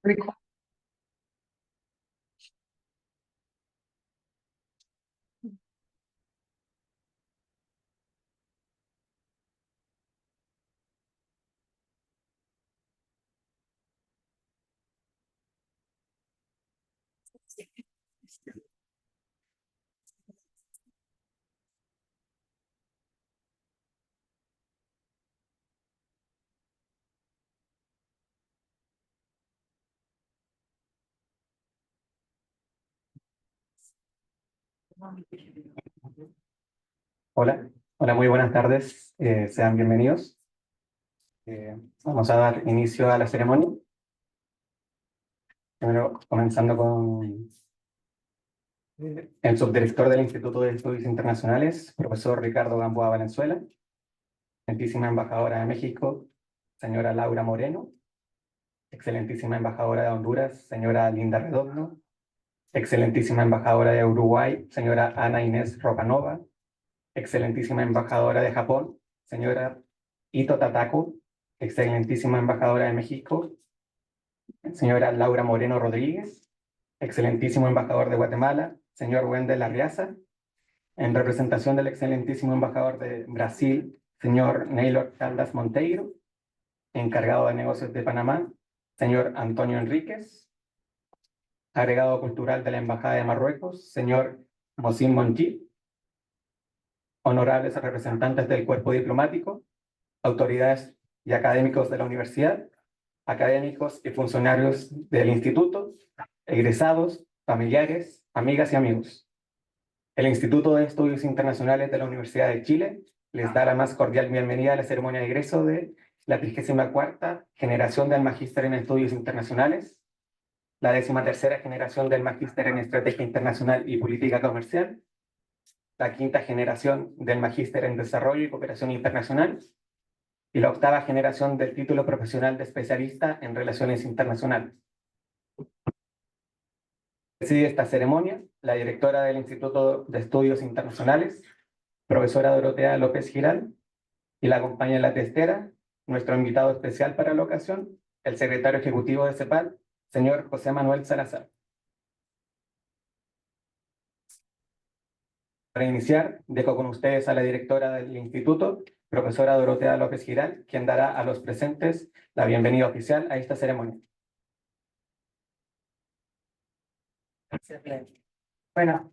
Rico. Hola, hola, muy buenas tardes. Sean bienvenidos. Vamos a dar inicio a la ceremonia. Primero, comenzando con el subdirector del Instituto de Estudios Internacionales, profesor Ricardo Gamboa Valenzuela, excelentísima embajadora de México, señora Laura Moreno, excelentísima embajadora de Honduras, señora Linda Redondo, excelentísima embajadora de Uruguay, señora Ana Inés Rocanova, excelentísima embajadora de Japón, señora Ito Tatako, excelentísima embajadora de México, señora Laura Moreno Rodríguez, excelentísimo embajador de Guatemala, señor Wendel Arriaza, en representación del excelentísimo embajador de Brasil, señor Neylor Caldas Monteiro, encargado de negocios de Panamá, señor Antonio Enríquez, agregado cultural de la Embajada de Marruecos, señor Mosim Monti, honorables representantes del cuerpo diplomático, autoridades y académicos de la universidad, académicos y funcionarios del instituto, egresados, familiares, amigas y amigos. El Instituto de Estudios Internacionales de la Universidad de Chile les da la más cordial bienvenida a la ceremonia de egreso de la 34ª generación del Magíster en Estudios Internacionales, la 13ª generación del Magíster en Estrategia Internacional y Política Comercial, la 5ª generación del Magíster en Desarrollo y Cooperación Internacional y la 8ª generación del título profesional de especialista en Relaciones Internacionales. Preside esta ceremonia la directora del Instituto de Estudios Internacionales, profesora Dorotea López Giral, y la acompaña en la testera nuestro invitado especial para la ocasión, el secretario ejecutivo de CEPAL, señor José Manuel Salazar. Para iniciar, dejo con ustedes a la directora del instituto, profesora Dorotea López Giral, quien dará a los presentes la bienvenida oficial a esta ceremonia. Bueno,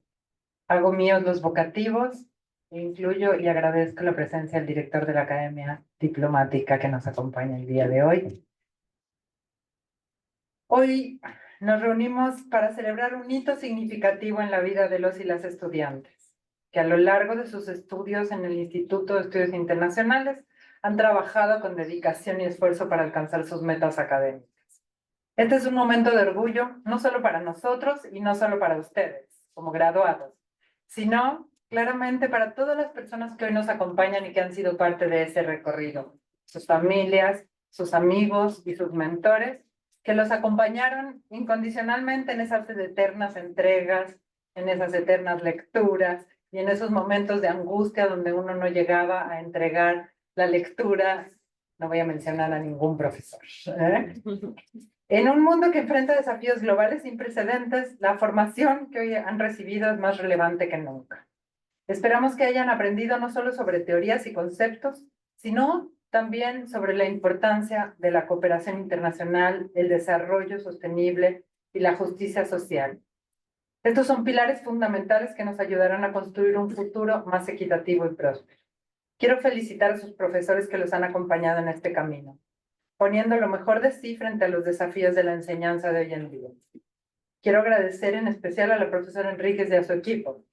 hago míos los vocativos, incluyo y agradezco la presencia del director de la Academia Diplomática que nos acompaña el día de hoy. Hoy nos reunimos para celebrar un hito significativo en la vida de los y las estudiantes, que a lo largo de sus estudios en el Instituto de Estudios Internacionales han trabajado con dedicación y esfuerzo para alcanzar sus metas académicas. Este es un momento de orgullo, no solo para nosotros y no solo para ustedes, como graduados, sino claramente para todas las personas que hoy nos acompañan y que han sido parte de ese recorrido, sus familias, sus amigos y sus mentores, que los acompañaron incondicionalmente en esas eternas entregas, en esas eternas lecturas y en esos momentos de angustia donde uno no llegaba a entregar la lectura. No voy a mencionar a ningún profesor. En un mundo que enfrenta desafíos globales sin precedentes, la formación que hoy han recibido es más relevante que nunca. Esperamos que hayan aprendido no solo sobre teorías y conceptos, sino también sobre la importancia de la cooperación internacional, el desarrollo sostenible y la justicia social. Estos son pilares fundamentales que nos ayudarán a construir un futuro más equitativo y próspero. Quiero felicitar a sus profesores que los han acompañado en este camino, poniendo lo mejor de sí frente a los desafíos de la enseñanza de hoy en día. Quiero agradecer en especial a la profesora Enríquez y a su equipo,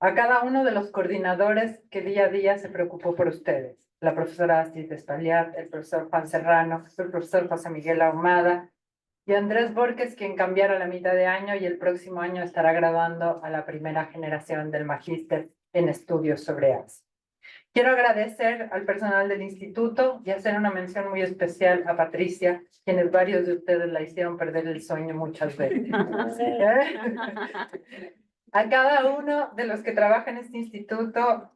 a cada uno de los coordinadores que día a día se preocupó por ustedes, la profesora Astrid Espaliat, el profesor Juan Serrano, el profesor José Miguel Ahumada y Andrés Borges, quien cambiará la mitad de año y el próximo año estará graduando a la primera generación del magíster en estudios sobre ASI. Quiero agradecer al personal del instituto y hacer una mención muy especial a Patricia, quienes varios de ustedes la hicieron perder el sueño muchas veces. A cada uno de los que trabajan en este instituto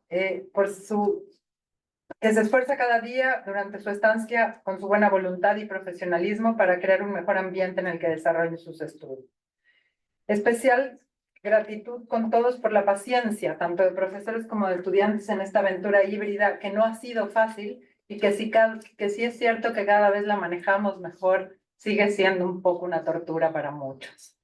por su que se esfuerza cada día durante su estancia con su buena voluntad y profesionalismo para crear un mejor ambiente en el que desarrolle sus estudios. Especial gratitud con todos por la paciencia, tanto de profesores como de estudiantes en esta aventura híbrida que no ha sido fácil y que sí es cierto que cada vez la manejamos mejor, sigue siendo un poco una tortura para muchos.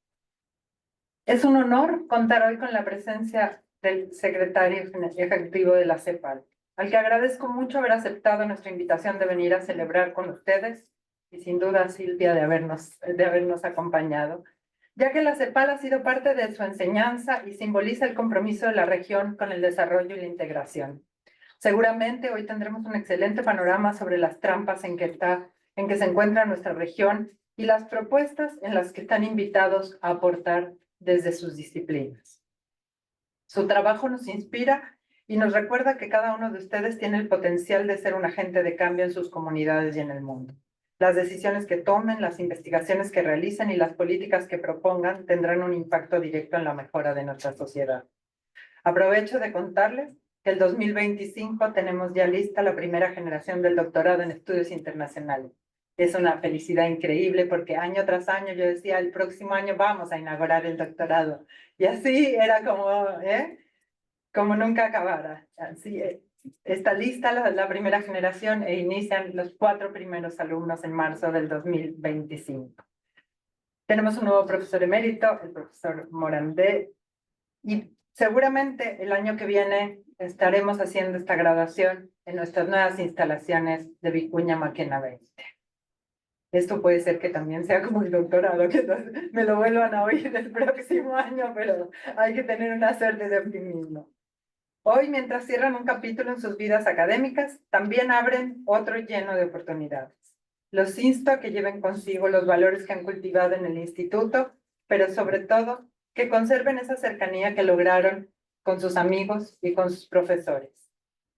Es un honor contar hoy con la presencia del secretario ejecutivo de la CEPAL, al que agradezco mucho haber aceptado nuestra invitación de venir a celebrar con ustedes y sin duda a Silvia de habernos acompañado, ya que la CEPAL ha sido parte de su enseñanza y simboliza el compromiso de la región con el desarrollo y la integración. Seguramente hoy tendremos un excelente panorama sobre las trampas en que se encuentra nuestra región y las propuestas en las que están invitados a aportar desde sus disciplinas. Su trabajo nos inspira y nos recuerda que cada uno de ustedes tiene el potencial de ser un agente de cambio en sus comunidades y en el mundo. Las decisiones que tomen, las investigaciones que realicen y las políticas que propongan tendrán un impacto directo en la mejora de nuestra sociedad. Aprovecho de contarles que el 2025 tenemos ya lista la primera generación del doctorado en estudios internacionales. Es una felicidad increíble porque año tras año yo decía, el próximo año vamos a inaugurar el doctorado. Y así era como nunca acabara. Así está lista la primera generación e inician los 4 primeros alumnos en marzo del 2025. Tenemos un nuevo profesor emérito, el profesor Morandé, y seguramente el año que viene estaremos haciendo esta graduación en nuestras nuevas instalaciones de Vicuña Maquena 20. Esto puede ser que también sea como el doctorado, que me lo vuelvan a oír el próximo año, pero hay que tener una suerte de optimismo. Hoy, mientras cierran un capítulo en sus vidas académicas, también abren otro lleno de oportunidades. Los insto a que lleven consigo los valores que han cultivado en el instituto, pero sobre todo que conserven esa cercanía que lograron con sus amigos y con sus profesores.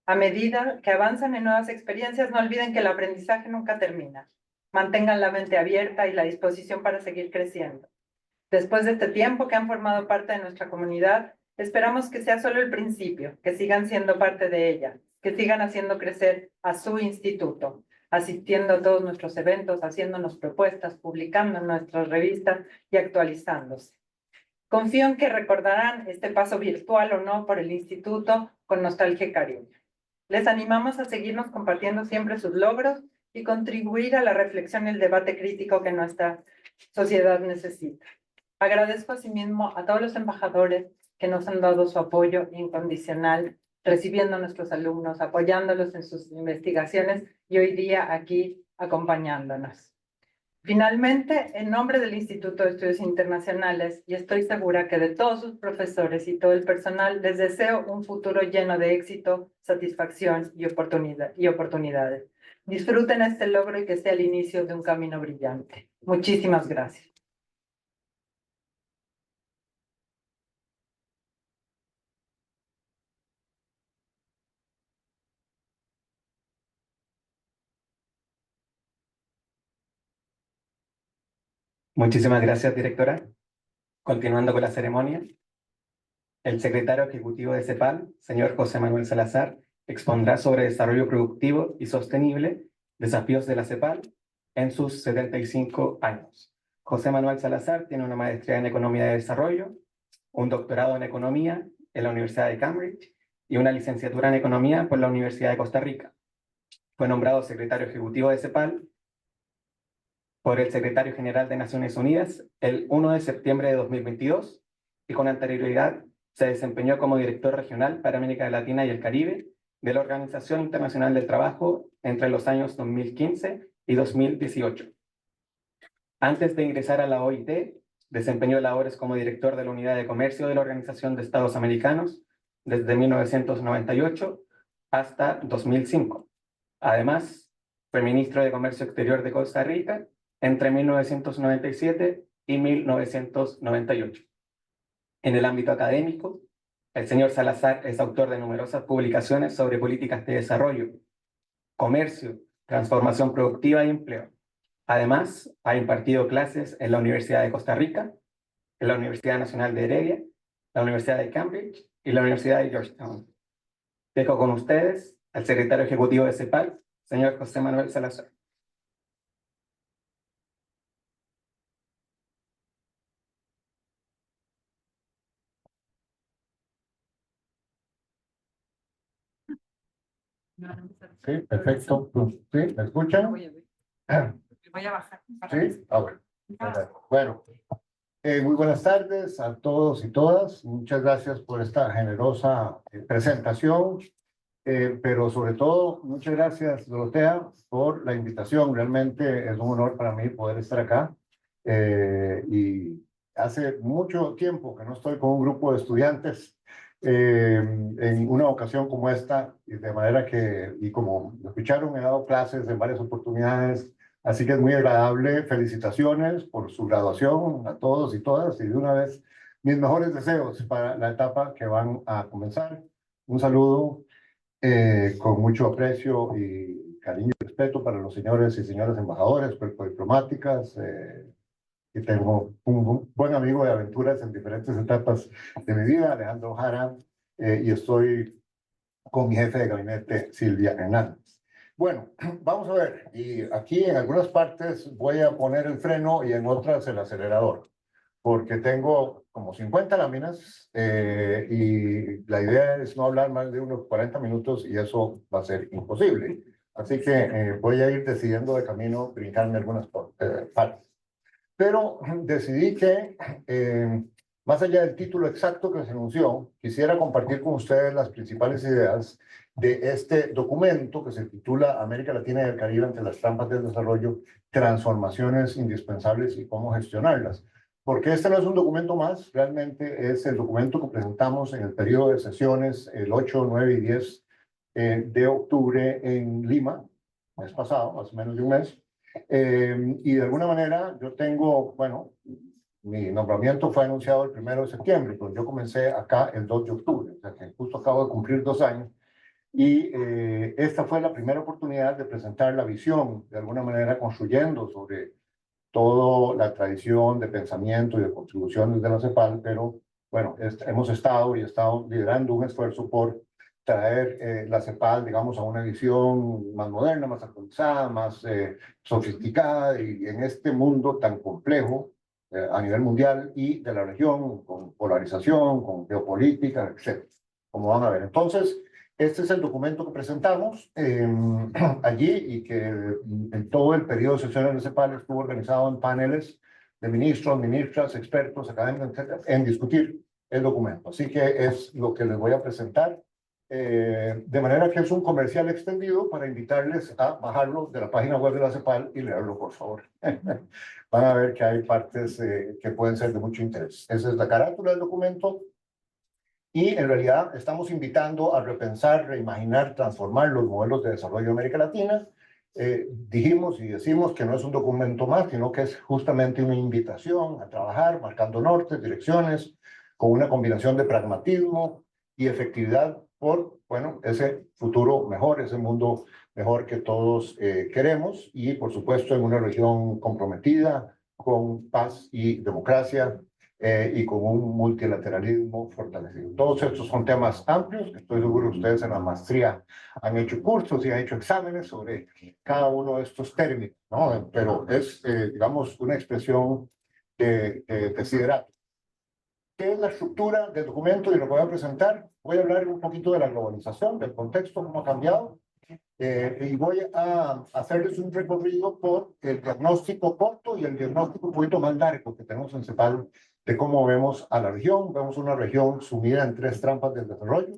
A medida que avanzan en nuevas experiencias, no olviden que el aprendizaje nunca termina. Mantengan la mente abierta y la disposición para seguir creciendo. Después de este tiempo que han formado parte de nuestra comunidad, esperamos que sea solo el principio, que sigan siendo parte de ella, que sigan haciendo crecer a su instituto, asistiendo a todos nuestros eventos, haciéndonos propuestas, publicando en nuestras revistas y actualizándose. Confío en que recordarán este paso virtual o no por el instituto con nostalgia y cariño. Les animamos a seguirnos compartiendo siempre sus logros y contribuir a la reflexión y el debate crítico que nuestra sociedad necesita. Agradezco asimismo a todos los embajadores que nos han dado su apoyo incondicional, recibiendo a nuestros alumnos, apoyándolos en sus investigaciones y hoy día aquí acompañándonos. Finalmente, en nombre del Instituto de Estudios Internacionales, y estoy segura que de todos sus profesores y todo el personal, les deseo un futuro lleno de éxito, satisfacción y oportunidades. Disfruten este logro y que sea el inicio de un camino brillante. Muchísimas gracias. Muchísimas gracias, directora. Continuando con la ceremonia, el secretario ejecutivo de CEPAL, señor José Manuel Salazar, expondrá sobre desarrollo productivo y sostenible, desafíos de la CEPAL en sus 75 años. José Manuel Salazar tiene una maestría en Economía de Desarrollo, un doctorado en Economía en la Universidad de Cambridge y una licenciatura en Economía por la Universidad de Costa Rica. Fue nombrado secretario ejecutivo de CEPAL por el secretario general de Naciones Unidas el 1 de septiembre de 2022 y con anterioridad se desempeñó como director regional para América Latina y el Caribe de la Organización Internacional del Trabajo entre los años 2015 y 2018. Antes de ingresar a la OIT, desempeñó labores como director de la Unidad de Comercio de la Organización de Estados Americanos desde 1998 hasta 2005. Además, fue ministro de Comercio Exterior de Costa Rica entre 1997 y 1998. En el ámbito académico, el señor Salazar es autor de numerosas publicaciones sobre políticas de desarrollo, comercio, transformación productiva y empleo. Además, ha impartido clases en la Universidad de Costa Rica, en la Universidad Nacional de Heredia, la Universidad de Cambridge y la Universidad de Georgetown. Dejo con ustedes al secretario ejecutivo de CEPAL, señor José Manuel Salazar. Sí, perfecto. ¿Sí? ¿Me escuchan? Voy a bajar. Sí, bueno. Bueno, muy buenas tardes a todos y todas. Muchas gracias por esta generosa presentación, pero sobre todo, muchas gracias, Dorotea, por la invitación. Realmente es un honor para mí poder estar acá. Y hace mucho tiempo que no estoy con un grupo de estudiantes en una ocasión como esta, y de manera que, y como lo escucharon, he dado clases en varias oportunidades, así que es muy agradable. Felicitaciones por su graduación a todos y todas, y de una vez mis mejores deseos para la etapa que van a comenzar. Un saludo con mucho aprecio y cariño y respeto para los señores y señoras embajadores, cuerpo diplomáticas, y tengo un buen amigo de aventuras en diferentes etapas de mi vida, Alejandro Jara, y estoy con mi jefe de gabinete, Silvia Hernández. Bueno, vamos a ver, y aquí en algunas partes voy a poner el freno y en otras el acelerador, porque tengo como 50 láminas y la idea es no hablar más de unos 40 minutos y eso va a ser imposible. Así que voy a ir decidiendo de camino brincarme algunas partes. Pero decidí que, más allá del título exacto que se anunció, quisiera compartir con ustedes las principales ideas de este documento que se titula América Latina y el Caribe ante las trampas del desarrollo, transformaciones indispensables y cómo gestionarlas. Porque este no es un documento más, realmente es el documento que presentamos en el periodo de sesiones el 8, 9 y 10 de octubre en Lima, mes pasado, más o menos de un mes. Y de alguna manera yo tengo, bueno, mi nombramiento fue anunciado el 1 de septiembre, pero yo comencé acá el 2 de octubre, o sea que justo acabo de cumplir 2 años. Y esta fue la primera oportunidad de presentar la visión, de alguna manera construyendo sobre toda la tradición de pensamiento y de contribuciones de la CEPAL, pero bueno, hemos estado y estado liderando un esfuerzo por traer la CEPAL, digamos, a una visión más moderna, más actualizada, más sofisticada, y en este mundo tan complejo a nivel mundial y de la región, con polarización, con geopolítica, etc. Como van a ver. Entonces, este es el documento que presentamos allí y que en todo el periodo de sesiones de CEPAL estuvo organizado en paneles de ministros, ministras, expertos, académicos, etcétera, en discutir el documento. Así que es lo que les voy a presentar. De manera que es un comercial extendido para invitarles a bajarlo de la página web de la CEPAL y leerlo, por favor. Van a ver que hay partes que pueden ser de mucho interés. Esa es la carátula del documento. Y en realidad estamos invitando a repensar, reimaginar, transformar los modelos de desarrollo de América Latina. Dijimos y decimos que no es un documento más, sino que es justamente una invitación a trabajar, marcando nortes, direcciones, con una combinación de pragmatismo y efectividad por, bueno, ese futuro mejor, ese mundo mejor que todos queremos, y por supuesto en una región comprometida con paz y democracia, y con un multilateralismo fortalecido. Todos estos son temas amplios, que estoy seguro que ustedes en la maestría han hecho cursos y han hecho exámenes sobre cada uno de estos términos, ¿no? Pero es, digamos, una expresión de desiderato. ¿Qué es la estructura del documento? Y lo voy a presentar. Voy a hablar un poquito de la globalización, del contexto, cómo ha cambiado, y voy a hacerles un recorrido por el diagnóstico corto y el diagnóstico un poquito más largo que tenemos en CEPAL de cómo vemos a la región. Vemos una región sumida en 3 trampas del desarrollo.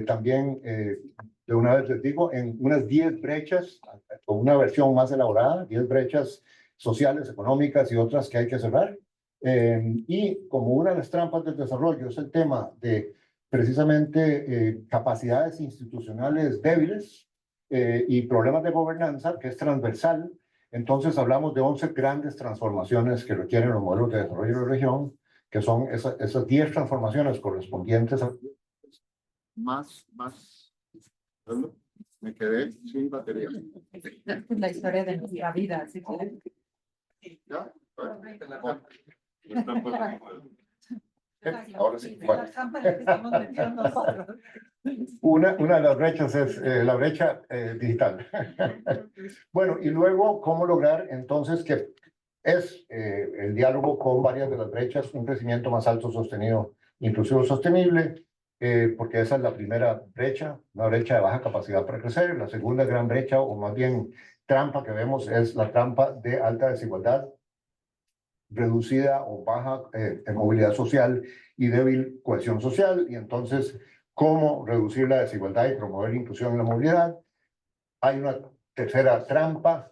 También, de una vez les digo, en unas 10 brechas, o una versión más elaborada, 10 brechas sociales, económicas y otras que hay que cerrar. Y como una de las trampas del desarrollo es el tema de precisamente capacidades institucionales débiles y problemas de gobernanza, que es transversal. Entonces hablamos de 11 grandes transformaciones que requieren los modelos de desarrollo de la región, que son esas 10 transformaciones correspondientes a... ¿Dónde? Me quedé sin batería. La historia de nuestra vida, ¿sí? ¿Ya? Ahora sí, bueno. La trampa en la que estamos metidos nosotros. Una de las brechas es la brecha digital. Bueno, y luego, ¿cómo lograr entonces que es el diálogo con varias de las brechas, un crecimiento más alto, sostenido, inclusive sostenible? Porque esa es la primera brecha, una brecha de baja capacidad para crecer. La segunda gran brecha, o más bien trampa que vemos, es la trampa de alta desigualdad, reducida o baja movilidad social y débil cohesión social. Y entonces, ¿cómo reducir la desigualdad y promover inclusión en la movilidad? Hay una tercera trampa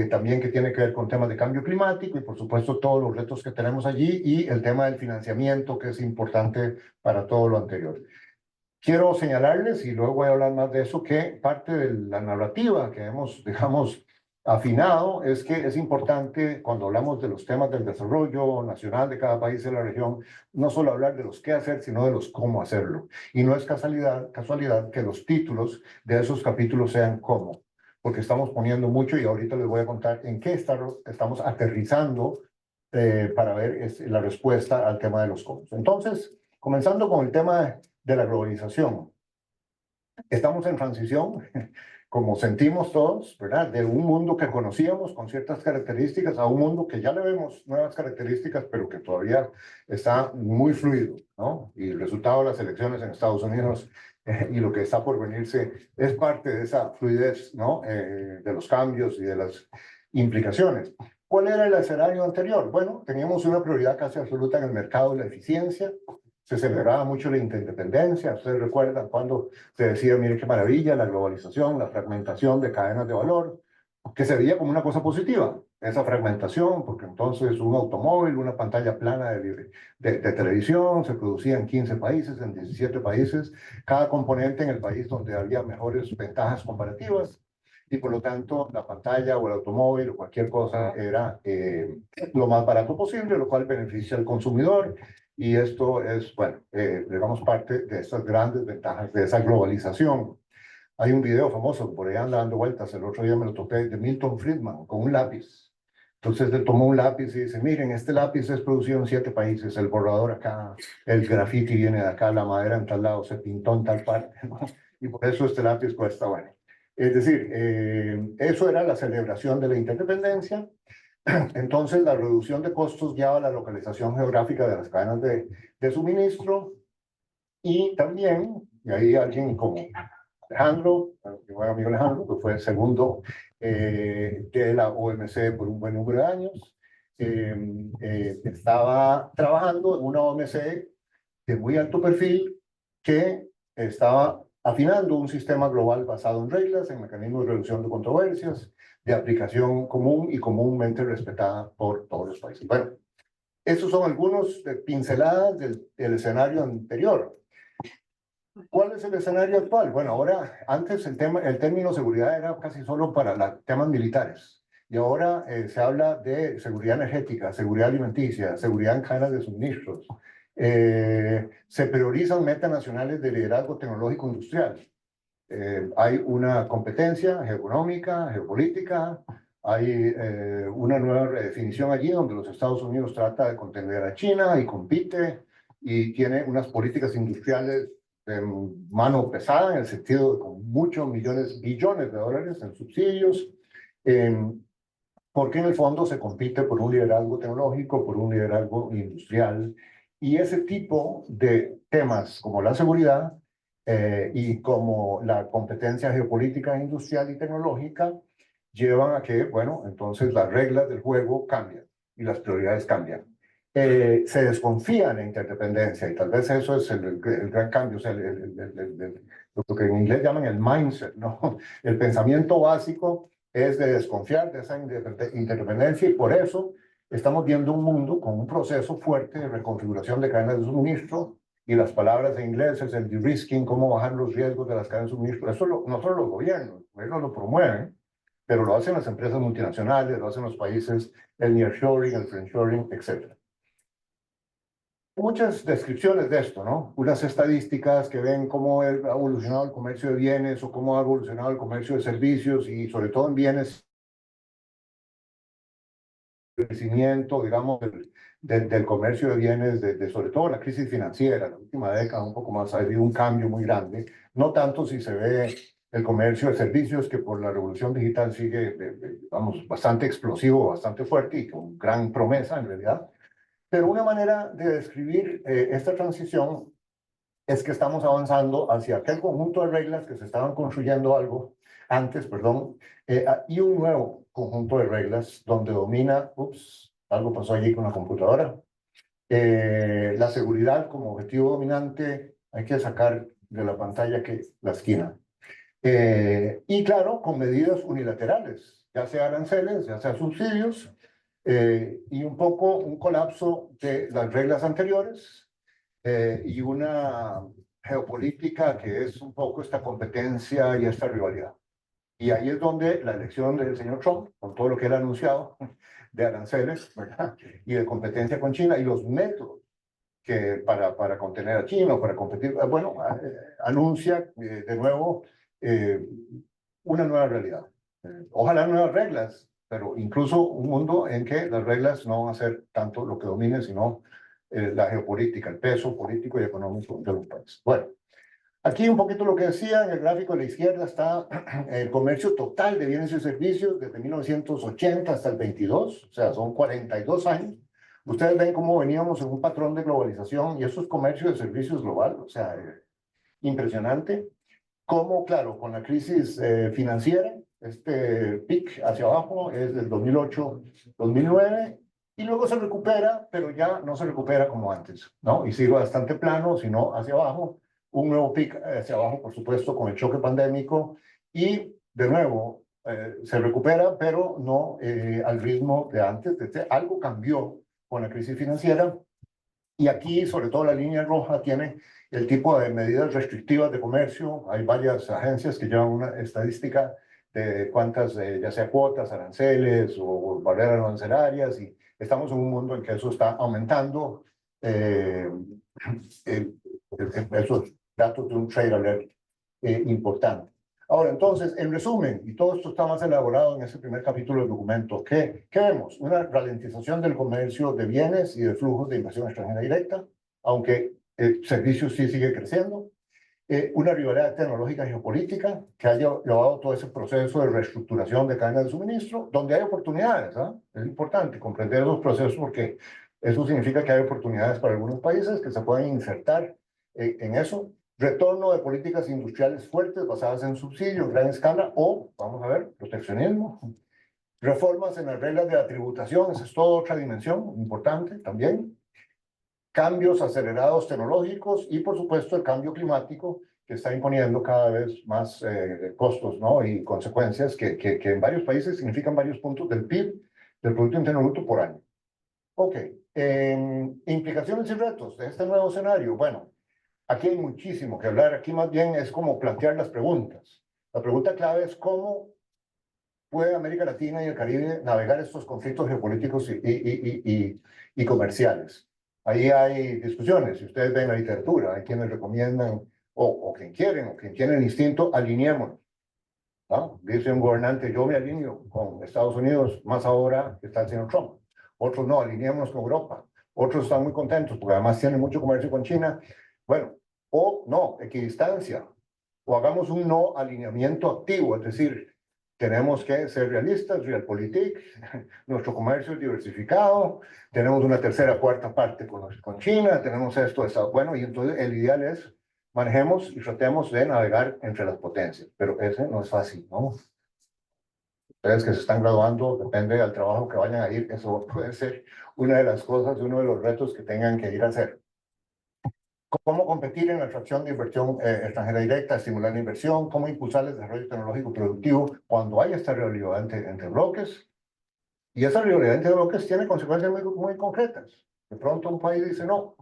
también que tiene que ver con temas de cambio climático y por supuesto todos los retos que tenemos allí y el tema del financiamiento, que es importante para todo lo anterior. Quiero señalarles, y luego voy a hablar más de eso, que parte de la narrativa que hemos, digamos, afinado es que es importante, cuando hablamos de los temas del desarrollo nacional de cada país de la región, no solo hablar de los qué hacer, sino de los cómo hacerlo. Y no es casualidad que los títulos de esos capítulos sean cómo, porque estamos poniendo mucho, y ahorita les voy a contar en qué estamos aterrizando para ver la respuesta al tema de los cómo. Entonces, comenzando con el tema de la globalización. Estamos en transición, como sentimos todos, ¿verdad? De un mundo que conocíamos con ciertas características a un mundo que ya le vemos nuevas características, pero que todavía está muy fluido, ¿no? Y el resultado de las elecciones en Estados Unidos y lo que está por venirse es parte de esa fluidez, ¿no? De los cambios y de las implicaciones. ¿Cuál era el escenario anterior? Bueno, teníamos una prioridad casi absoluta en el mercado de la eficiencia. Se celebraba mucho la interdependencia. Ustedes recuerdan cuando se decía, mire qué maravilla, la globalización, la fragmentación de cadenas de valor, que se veía como una cosa positiva, esa fragmentación, porque entonces un automóvil, una pantalla plana de televisión, se producía en 15 países, en 17 países, cada componente en el país donde había mejores ventajas comparativas, y por lo tanto la pantalla o el automóvil o cualquier cosa era lo más barato posible, lo cual beneficia al consumidor. Y esto es, bueno, digamos, parte de estas grandes ventajas de esa globalización. Hay un video famoso, por ahí anda dando vueltas, el otro día me lo topé, de Milton Friedman, con un lápiz. Entonces le tomó un lápiz y dice, miren, este lápiz es producido en 7 países, el borrador acá, el graffiti viene de acá, la madera en tal lado, se pintó en tal parte, ¿no? Y por eso este lápiz cuesta, bueno. Es decir, eso era la celebración de la interdependencia. Entonces, la reducción de costos lleva a la localización geográfica de las cadenas de suministro y también, y ahí alguien como Alejandro, mi buen amigo Alejandro, que fue el segundo de la OMC por un buen número de años, estaba trabajando en una OMC de muy alto perfil que estaba afinando un sistema global basado en reglas, en mecanismos de reducción de controversias, de aplicación común y comúnmente respetada por todos los países. Bueno, esos son algunos pinceladas del escenario anterior. ¿Cuál es el escenario actual? Bueno, ahora, antes el término seguridad era casi solo para temas militares. Y ahora se habla de seguridad energética, seguridad alimenticia, seguridad en cadenas de suministros. Se priorizan metas nacionales de liderazgo tecnológico industrial. Hay una competencia geoeconómica, geopolítica, hay una nueva redefinición allí donde los Estados Unidos trata de contener a China y compite y tiene unas políticas industriales de mano pesada en el sentido de con muchos billones de dólares en subsidios, porque en el fondo se compite por un liderazgo tecnológico, por un liderazgo industrial, y ese tipo de temas como la seguridad y como la competencia geopolítica, industrial y tecnológica llevan a que, bueno, entonces las reglas del juego cambian y las prioridades cambian. Se desconfía en la interdependencia y tal vez eso es el gran cambio, o sea, lo que en inglés llaman el mindset, ¿no? El pensamiento básico es de desconfiar de esa interdependencia y por eso estamos viendo un mundo con un proceso fuerte de reconfiguración de cadenas de suministro y las palabras en inglés es el de-risking, cómo bajar los riesgos de las cadenas de suministro. Eso no solo los gobiernos lo promueven, pero lo hacen las empresas multinacionales, lo hacen los países, el nearshoring, el friendshoring, etc. Muchas descripciones de esto, ¿no? Unas estadísticas que ven cómo ha evolucionado el comercio de bienes o cómo ha evolucionado el comercio de servicios y sobre todo en bienes crecimiento, digamos, del comercio de bienes, sobre todo la crisis financiera, la última década, un poco más, ha habido un cambio muy grande, no tanto si se ve el comercio de servicios, que por la revolución digital sigue, vamos, bastante explosivo, bastante fuerte y con gran promesa en realidad, pero una manera de describir esta transición es que estamos avanzando hacia aquel conjunto de reglas que se estaban construyendo antes, perdón, y un nuevo conjunto de reglas donde domina, algo pasó allí con la computadora, la seguridad como objetivo dominante. Hay que sacar de la pantalla la esquina. Y claro, con medidas unilaterales, ya sea aranceles, ya sea subsidios, y un poco un colapso de las reglas anteriores, y una geopolítica que es un poco esta competencia y esta rivalidad. Y ahí es donde la elección del señor Trump, con todo lo que él ha anunciado de aranceles, ¿verdad? Y de competencia con China y los métodos para contener a China o para competir, bueno, anuncia de nuevo una nueva realidad. Ojalá nuevas reglas, pero incluso un mundo en que las reglas no van a ser tanto lo que domine, sino la geopolítica, el peso político y económico de los países. Bueno, aquí un poquito lo que decía, en el gráfico de la izquierda está el comercio total de bienes y servicios desde 1980 hasta el 22, o sea, son 42 años. Ustedes ven cómo veníamos en un patrón de globalización y eso es comercio de servicios global, o sea, impresionante. Cómo, claro, con la crisis financiera, este pic hacia abajo es del 2008-2009 y luego se recupera, pero ya no se recupera como antes, ¿no? Y sigue bastante plano, sino hacia abajo. Un nuevo pic hacia abajo, por supuesto, con el choque pandémico y, de nuevo, se recupera, pero no al ritmo de antes. Algo cambió con la crisis financiera y aquí, sobre todo, la línea roja tiene el tipo de medidas restrictivas de comercio. Hay varias agencias que llevan una estadística de cuántas, ya sea cuotas, aranceles o barreras arancelarias, y estamos en un mundo en que eso está aumentando. Esos datos de un trade alert importante. Ahora, entonces, en resumen, y todo esto está más elaborado en ese primer capítulo del documento, ¿qué vemos? Una ralentización del comercio de bienes y de flujos de inversión extranjera directa, aunque servicios sí sigue creciendo. Una rivalidad tecnológica y geopolítica que ha llevado todo ese proceso de reestructuración de cadenas de suministro, donde hay oportunidades. Es importante comprender esos procesos porque eso significa que hay oportunidades para algunos países que se pueden insertar en eso. Retorno de políticas industriales fuertes basadas en subsidios, gran escala, o, vamos a ver, proteccionismo. Reformas en las reglas de la tributación, esa es toda otra dimensión importante también. Cambios acelerados tecnológicos y, por supuesto, el cambio climático que está imponiendo cada vez más costos, ¿no? Y consecuencias que en varios países significan varios puntos del PIB, del Producto Interno Bruto por año. Ok, implicaciones y retos de este nuevo escenario. Bueno, aquí hay muchísimo que hablar. Aquí más bien es como plantear las preguntas. La pregunta clave es cómo puede América Latina y el Caribe navegar estos conflictos geopolíticos y comerciales. Ahí hay discusiones. Si ustedes ven la literatura, hay quienes recomiendan, o quien quieren, o quien tiene el instinto, alineémonos, ¿no? Dice un gobernante, yo me alineo con Estados Unidos, más ahora que está el señor Trump. Otros no, alineémonos con Europa. Otros están muy contentos porque además tienen mucho comercio con China. Bueno, o no, equidistancia, o hagamos un no alineamiento activo, es decir, tenemos que ser realistas, realpolitik, nuestro comercio es diversificado, tenemos una tercera, cuarta parte con China, tenemos esto, bueno, y entonces el ideal es manejemos y tratemos de navegar entre las potencias, pero ese no es fácil, ¿no? Ustedes que se están graduando, depende del trabajo que vayan a ir, eso puede ser una de las cosas, uno de los retos que tengan que ir a hacer. Cómo competir en la atracción de inversión extranjera directa, estimular la inversión, cómo impulsar el desarrollo tecnológico productivo cuando hay esta rivalidad entre bloques. Y esa rivalidad entre bloques tiene consecuencias muy concretas. De pronto un país dice, no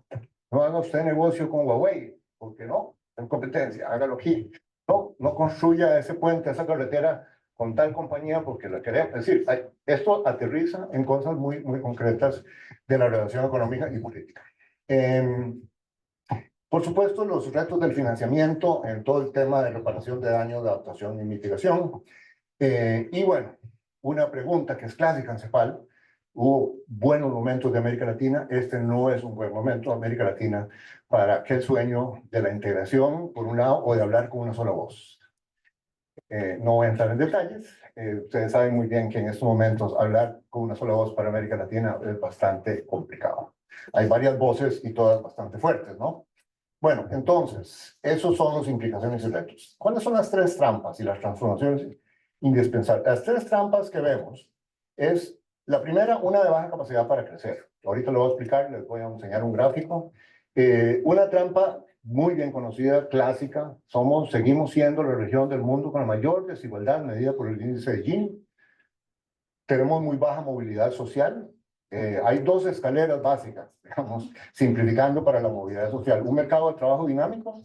haga usted negocio con Huawei, porque no, es competencia, hágalo aquí. No construya ese puente, esa carretera con tal compañía porque la queremos. Es decir, esto aterriza en cosas muy concretas de la relación económica y política. Por supuesto, los retos del financiamiento en todo el tema de reparación de daños, de adaptación y mitigación. Y bueno, una pregunta que es clásica en CEPAL. hubo buenos momentos de América Latina. Este no es un buen momento de América Latina para aquel sueño de la integración, por un lado, o de hablar con una sola voz. No voy a entrar en detalles. Ustedes saben muy bien que en estos momentos hablar con una sola voz para América Latina es bastante complicado. Hay varias voces y todas bastante fuertes, ¿no? Bueno, entonces, esos son las implicaciones y retos. ¿Cuáles son las tres trampas y las transformaciones indispensables? Las tres trampas que vemos es, la primera, una de baja capacidad para crecer. Ahorita lo voy a explicar, les voy a enseñar un gráfico. Una trampa muy bien conocida, clásica, seguimos siendo la región del mundo con la mayor desigualdad medida por el índice de Gini. Tenemos muy baja movilidad social. Hay dos escaleras básicas, digamos, simplificando para la movilidad social. Un mercado de trabajo dinámico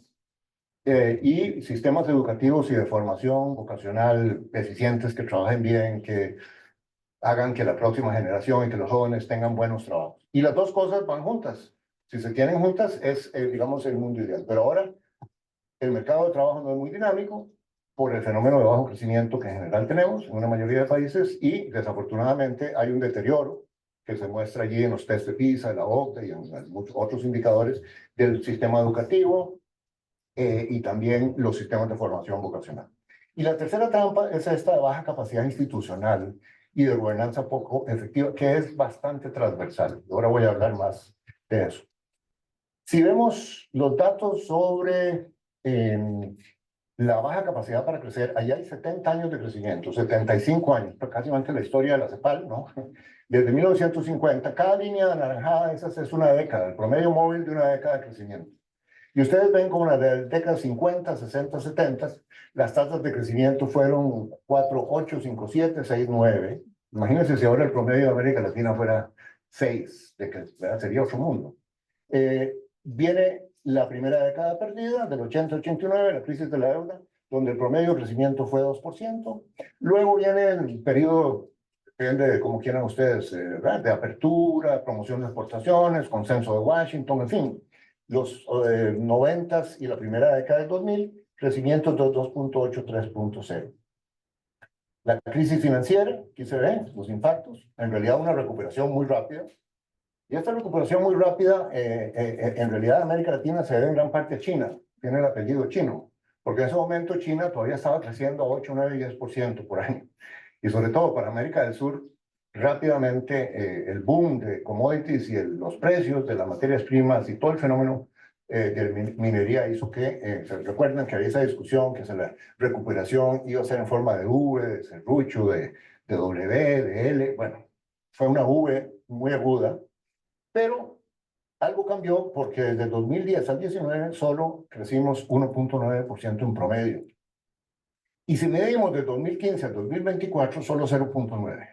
y sistemas educativos y de formación vocacional eficientes que trabajen bien, que hagan que la próxima generación y que los jóvenes tengan buenos trabajos. Y las dos cosas van juntas. Si se tienen juntas es, digamos, el mundo ideal. Pero ahora el mercado de trabajo no es muy dinámico por el fenómeno de bajo crecimiento que en general tenemos en una mayoría de países y desafortunadamente hay un deterioro que se muestra allí en los test de PISA, de la OCDE y en muchos otros indicadores del sistema educativo y también los sistemas de formación vocacional. Y la tercera trampa es esta de baja capacidad institucional y de gobernanza poco efectiva, que es bastante transversal. Ahora voy a hablar más de eso. Si vemos los datos sobre la baja capacidad para crecer, allá hay 70 años de crecimiento, 75 años, casi la historia de la CEPAL, ¿no? Desde 1950, cada línea anaranjada, esa es una década, el promedio móvil de una década de crecimiento. Y ustedes ven como en las décadas 50, 60, 70, las tasas de crecimiento fueron 4, 8, 5, 7, 6, 9. Imagínense si ahora el promedio de América Latina fuera 6, sería otro mundo. Viene la primera década perdida, del 80-89, la crisis de la deuda, donde el promedio de crecimiento fue 2%. Luego viene el periodo, depende de cómo quieran ustedes, de apertura, promoción de exportaciones, consenso de Washington, en fin. Los 90s y la primera década del 2000, crecimiento de 2.8, 3.0. La crisis financiera, aquí se ven los impactos, en realidad una recuperación muy rápida. Y esta recuperación muy rápida, en realidad América Latina se debe en gran parte a China, tiene el apellido chino, porque en ese momento China todavía estaba creciendo 8, 9, 10% por año. Y sobre todo para América del Sur, rápidamente el boom de commodities y los precios de las materias primas y todo el fenómeno de minería hizo que, se recuerdan que había esa discusión, que la recuperación iba a ser en forma de V, de serrucho, de W, de L. Bueno, fue una V muy aguda, pero algo cambió porque desde 2010 al 19 solo crecimos 1.9% en promedio. Y si medimos de 2015 al 2024, solo 0.9.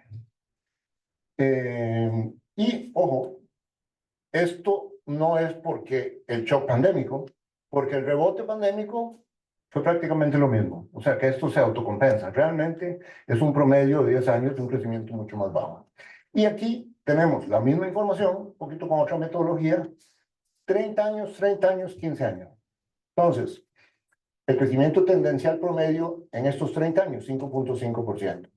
Y, ojo, esto no es porque el shock pandémico, porque el rebote pandémico fue prácticamente lo mismo. O sea que esto se autocompensa. Realmente es un promedio de 10 años de un crecimiento mucho más bajo. Y aquí tenemos la misma información, un poquito con otra metodología, 30 años, 15 años. Entonces, el crecimiento tendencial promedio en estos 30 años, 5.5%.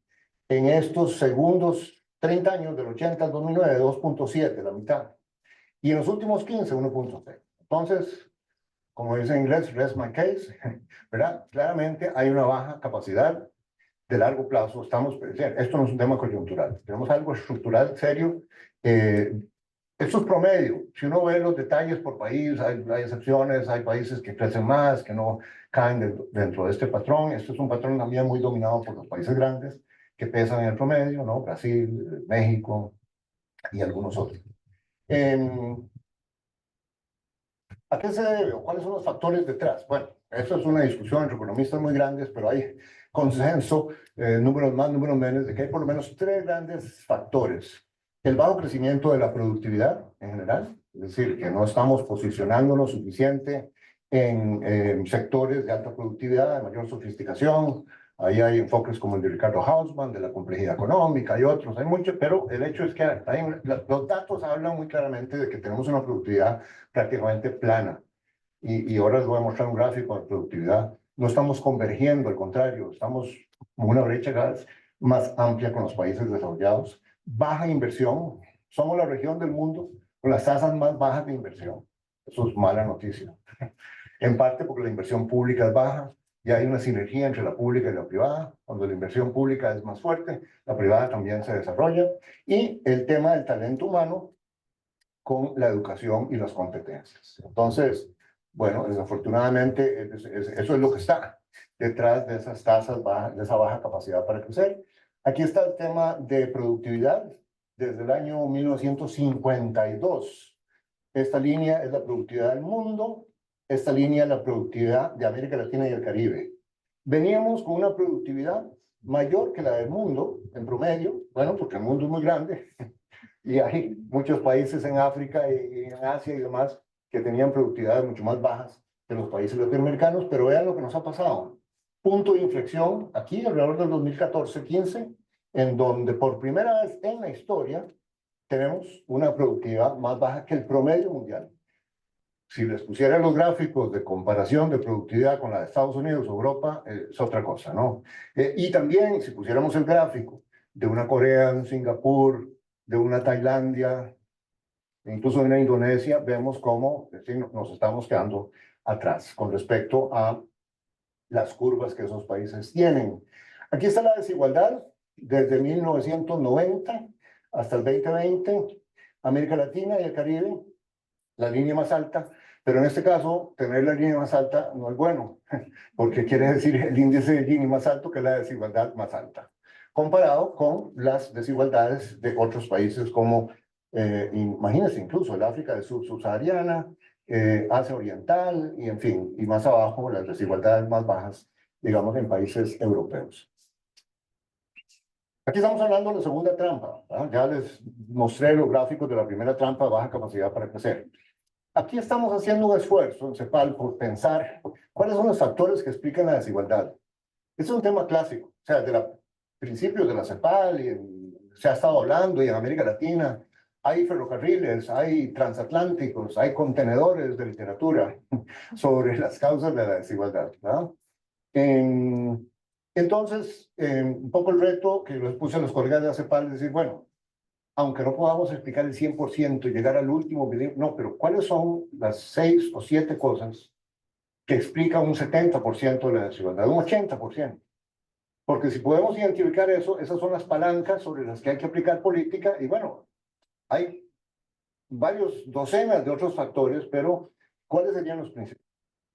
En estos segundos 30 años, del 80 al 2009, 2.7, la mitad. Y en los últimos 15, 1.6. Entonces, como dice en inglés, rest my case, ¿verdad? Claramente hay una baja capacidad de largo plazo. Esto no es un tema coyuntural, tenemos algo estructural serio. Esto es promedio. Si uno ve los detalles por país, hay excepciones, hay países que crecen más, que no caen dentro de este patrón. Esto es un patrón también muy dominado por los países grandes, que pesan en el promedio, ¿no? Brasil, México y algunos otros. ¿A qué se debe o cuáles son los factores detrás? Bueno, eso es una discusión entre economistas muy grandes, pero hay consenso, números más, números menos, de que hay por lo menos 3 grandes factores. El bajo crecimiento de la productividad en general, es decir, que no estamos posicionándonos suficiente en sectores de alta productividad, de mayor sofisticación. Ahí hay enfoques como el de Ricardo Hausmann, de la complejidad económica, hay otros, hay muchos, pero el hecho es que los datos hablan muy claramente de que tenemos una productividad prácticamente plana. Y ahora les voy a mostrar un gráfico de productividad. No estamos convergiendo, al contrario, estamos en una brecha cada vez más amplia con los países desarrollados. baja inversión. Somos la región del mundo con las tasas más bajas de inversión. Eso es mala noticia. En parte porque la inversión pública es baja y hay una sinergia entre la pública y la privada. Cuando la inversión pública es más fuerte, la privada también se desarrolla. Y el tema del talento humano con la educación y las competencias. Entonces, bueno, desafortunadamente eso es lo que está detrás de esas tasas bajas, de esa baja capacidad para crecer. Aquí está el tema de productividad. Desde el año 1952, esta línea es la productividad del mundo, esta línea es la productividad de América Latina y el Caribe. Veníamos con una productividad mayor que la del mundo, en promedio, bueno, porque el mundo es muy grande, y hay muchos países en África y en Asia y demás que tenían productividades mucho más bajas que los países latinoamericanos, pero vean lo que nos ha pasado. Punto de inflexión aquí alrededor del 2014-15, en donde por primera vez en la historia tenemos una productividad más baja que el promedio mundial. Si les pusiera los gráficos de comparación de productividad con la de Estados Unidos o Europa, es otra cosa, ¿no? Y también si pusiéramos el gráfico de una Corea, de un Singapur, de una Tailandia, incluso de una Indonesia, vemos cómo nos estamos quedando atrás con respecto a las curvas que esos países tienen. Aquí está la desigualdad desde 1990 hasta el 2020, América Latina y el Caribe, la línea más alta, pero en este caso, tener la línea más alta no es bueno, porque quiere decir el índice de Gini más alto que la desigualdad más alta, comparado con las desigualdades de otros países como, imagínense, incluso el África subsahariana, Asia Oriental, y en fin, y más abajo las desigualdades más bajas, digamos, en países europeos. Aquí estamos hablando de la segunda trampa, ¿verdad? Ya les mostré los gráficos de la primera trampa, baja capacidad para crecer. Aquí estamos haciendo un esfuerzo en CEPAL por pensar cuáles son los factores que explican la desigualdad. Es un tema clásico, o sea, desde principios de la CEPAL se ha estado hablando, y en América Latina hay ferrocarriles, hay transatlánticos, hay contenedores de literatura sobre las causas de la desigualdad, ¿verdad? Entonces, un poco el reto que les puse a los colegas de la CEPAL es decir, bueno, aunque no podamos explicar el 100% y llegar al último video, no, pero ¿cuáles son las 6 o 7 cosas que explican un 70% de la desigualdad, un 80%? Porque si podemos identificar eso, esas son las palancas sobre las que hay que aplicar política, y bueno, hay docenas de otros factores, pero ¿cuáles serían los principales?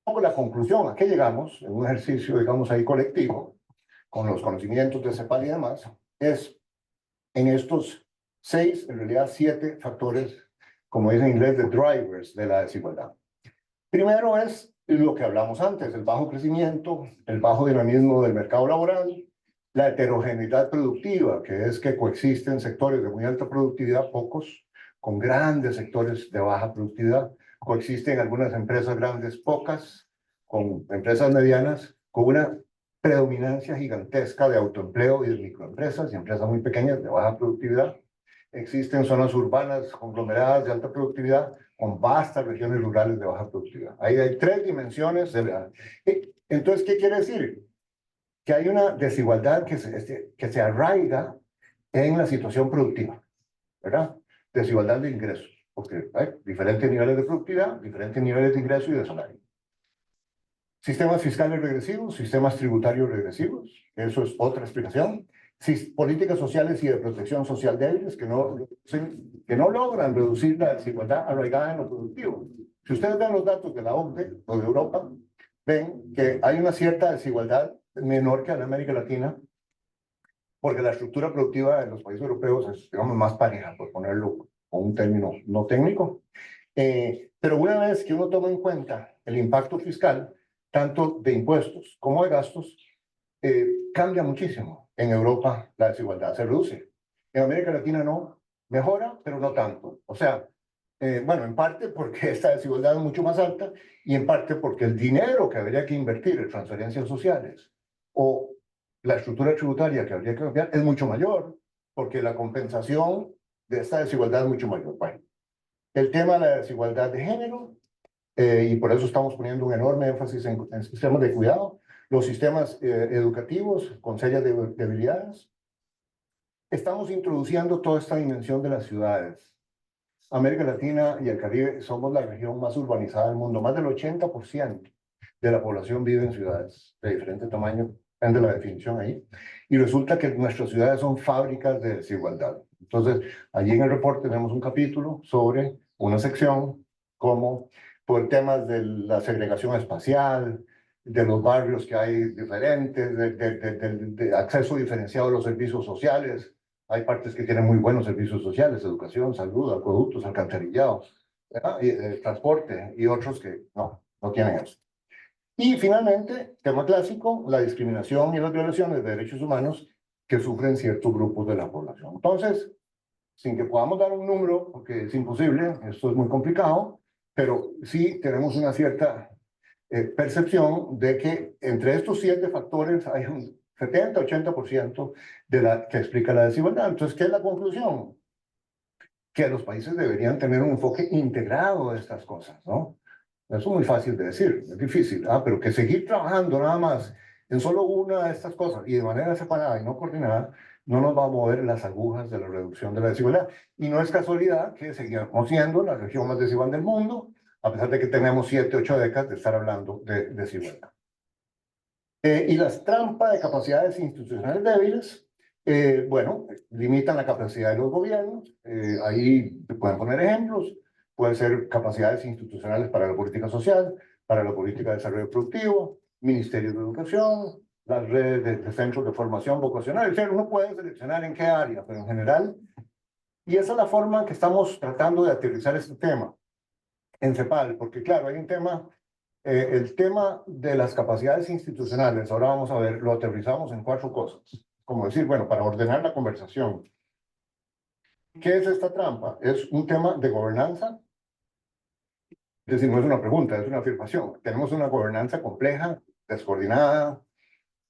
Un poco la conclusión a que llegamos, en un ejercicio, digamos, ahí colectivo, con los conocimientos de CEPAL y demás, es en estos 6, en realidad 7 factores, como dice en inglés, de drivers de la desigualdad. Primero es lo que hablamos antes, el bajo crecimiento, el bajo dinamismo del mercado laboral, la heterogeneidad productiva, que es que coexisten sectores de muy alta productividad, pocos, con grandes sectores de baja productividad, coexisten algunas empresas grandes, pocas, con empresas medianas, con una predominancia gigantesca de autoempleo y de microempresas y empresas muy pequeñas de baja productividad. Existen zonas urbanas conglomeradas de alta productividad con vastas regiones rurales de baja productividad. Ahí hay 3 dimensiones de la... Entonces, ¿qué quiere decir? Que hay una desigualdad que se arraiga en la situación productiva, ¿verdad? Desigualdad de ingresos, porque hay diferentes niveles de productividad, diferentes niveles de ingreso y de salario. Sistemas fiscales regresivos, sistemas tributarios regresivos, eso es otra explicación. Políticas sociales y de protección social débiles que no logran reducir la desigualdad arraigada en lo productivo. Si ustedes ven los datos de la OCDE o de Europa, ven que hay una cierta desigualdad menor que en América Latina, porque la estructura productiva de los países europeos es, digamos, más pareja, por ponerlo con un término no técnico. Pero una vez que uno toma en cuenta el impacto fiscal, tanto de impuestos como de gastos, cambia muchísimo. En Europa la desigualdad se reduce. En América Latina no, mejora, pero no tanto. O sea, bueno, en parte porque esta desigualdad es mucho más alta y en parte porque el dinero que habría que invertir en transferencias sociales o la estructura tributaria que habría que cambiar es mucho mayor, porque la compensación de esta desigualdad es mucho mayor. Bueno, el tema de la desigualdad de género, y por eso estamos poniendo un enorme énfasis en sistemas de cuidado, los sistemas educativos con serias debilidades, estamos introduciendo toda esta dimensión de las ciudades. América Latina y el Caribe somos la región más urbanizada del mundo. Más del 80% de la población vive en ciudades de diferente tamaño, depende de la definición ahí. Y resulta que nuestras ciudades son fábricas de desigualdad. Entonces, allí en el reporte tenemos un capítulo sobre una sección como por temas de la segregación espacial, de los barrios que hay diferentes, de acceso diferenciado a los servicios sociales. Hay partes que tienen muy buenos servicios sociales, educación, salud, acueductos, alcantarillado, transporte, y otros que no tienen eso. Y finalmente, tema clásico, la discriminación y las violaciones de derechos humanos que sufren ciertos grupos de la población. Entonces, sin que podamos dar un número, porque es imposible, esto es muy complicado, pero sí tenemos una cierta percepción de que entre estos 7 factores hay un 70-80% que explica la desigualdad. Entonces, ¿qué es la conclusión? Que los países deberían tener un enfoque integrado de estas cosas, ¿no? Eso es muy fácil de decir, es difícil, pero que seguir trabajando nada más en solo una de estas cosas y de manera separada y no coordinada, no nos va a mover las agujas de la reducción de la desigualdad. Y no es casualidad que seguimos siendo la región más desigual del mundo, a pesar de que tenemos 7, 8 décadas de estar hablando de desigualdad. Y las trampas de capacidades institucionales débiles, bueno, limitan la capacidad de los gobiernos. Ahí pueden poner ejemplos. Pueden ser capacidades institucionales para la política social, para la política de desarrollo productivo, ministerios de educación, las redes de centros de formación vocacional. Es decir, uno puede seleccionar en qué área, pero en general. Y esa es la forma en que estamos tratando de aterrizar este tema en CEPAL, porque claro, hay un tema, el tema de las capacidades institucionales, ahora vamos a ver, lo aterrizamos en 4 cosas. Como decir, bueno, para ordenar la conversación. ¿Qué es esta trampa? Es un tema de gobernanza. Es decir, no es una pregunta, es una afirmación. Tenemos una gobernanza compleja, descoordinada,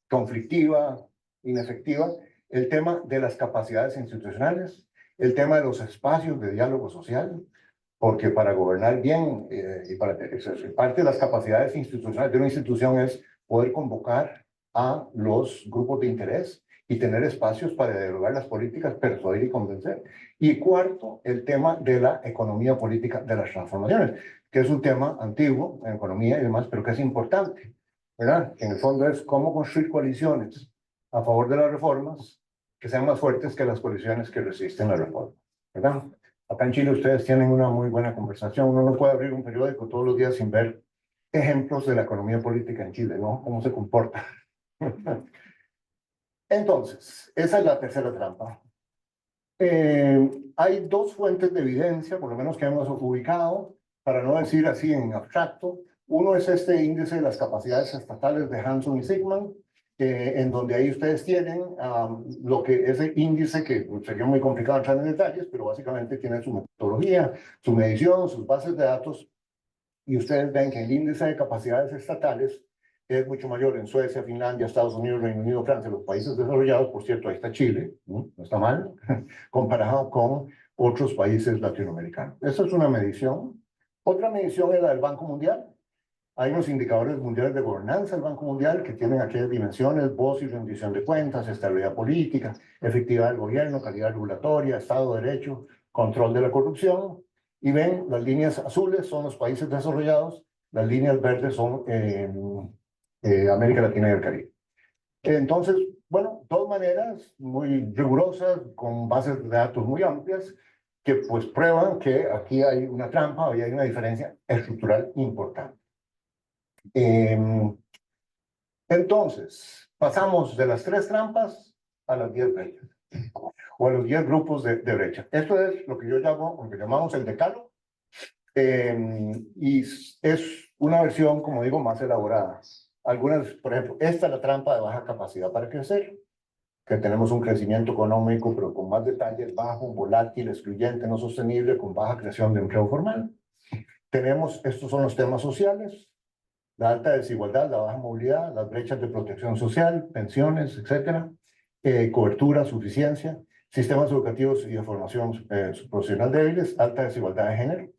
conflictiva, inefectiva. El tema de las capacidades institucionales, el tema de los espacios de diálogo social, porque para gobernar bien y para parte de las capacidades institucionales de una institución es poder convocar a los grupos de interés y tener espacios para dialogar las políticas, persuadir y convencer. Y cuarto, el tema de la economía política de las transformaciones, que es un tema antiguo en economía y demás, pero que es importante, ¿verdad? Que en el fondo es cómo construir coaliciones a favor de las reformas que sean más fuertes que las coaliciones que resisten la reforma, ¿verdad? Acá en Chile ustedes tienen una muy buena conversación. Uno no puede abrir un periódico todos los días sin ver ejemplos de la economía política en Chile, ¿no? Cómo se comporta. Entonces, esa es la tercera trampa. Hay 2 fuentes de evidencia, por lo menos que hemos ubicado, para no decir así en abstracto. Uno es este índice de las capacidades estatales de Hanson y Sigman, en donde ahí ustedes tienen lo que ese índice, que sería muy complicado entrar en detalles, pero básicamente tiene su metodología, su medición, sus bases de datos, y ustedes ven que el índice de capacidades estatales es mucho mayor en Suecia, Finlandia, Estados Unidos, Reino Unido, Francia, los países desarrollados. Por cierto, ahí está Chile, no está mal, comparado con otros países latinoamericanos. Esa es una medición. Otra medición es la del Banco Mundial. Hay unos indicadores mundiales de gobernanza del Banco Mundial que tienen aquellas dimensiones: voz y rendición de cuentas, estabilidad política, efectividad del gobierno, calidad regulatoria, Estado de Derecho, control de la corrupción. Y ven, las líneas azules son los países desarrollados, las líneas verdes son América Latina y el Caribe. Entonces, bueno, 2 maneras muy rigurosas, con bases de datos muy amplias, que pues prueban que aquí hay una trampa y hay una diferencia estructural importante. Entonces, pasamos de las 3 trampas a las 10 brechas, o a los 10 grupos de brecha. Esto es lo que yo llamo, lo que llamamos el decálogo, y es una versión, como digo, más elaborada. Algunas, por ejemplo, esta es la trampa de baja capacidad para crecer, que tenemos un crecimiento económico, pero con más detalles: bajo, volátil, excluyente, no sostenible, con baja creación de empleo formal. Tenemos, estos son los temas sociales: la alta desigualdad, la baja movilidad, las brechas de protección social, pensiones, etcétera, cobertura, suficiencia, sistemas educativos y de formación profesional débiles, alta desigualdad de género.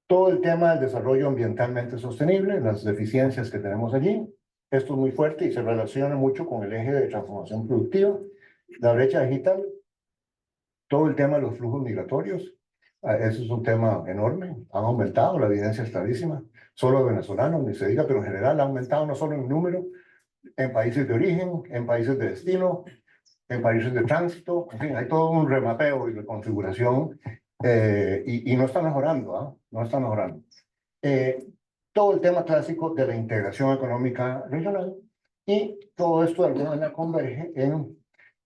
Todo el tema del desarrollo ambientalmente sostenible, las deficiencias que tenemos allí. Esto es muy fuerte y se relaciona mucho con el eje de transformación productiva, La brecha digital, todo el tema de los flujos migratorios, eso es un tema enorme, han aumentado, la evidencia es clarísima, solo de venezolanos, ni se diga, pero en general ha aumentado no solo en número, en países de origen, en países de destino, en países de tránsito, en fin, hay todo un remapeo y reconfiguración y no está mejorando, ¿ah? No está mejorando. Todo el tema clásico de la integración económica regional y todo esto de alguna manera converge en,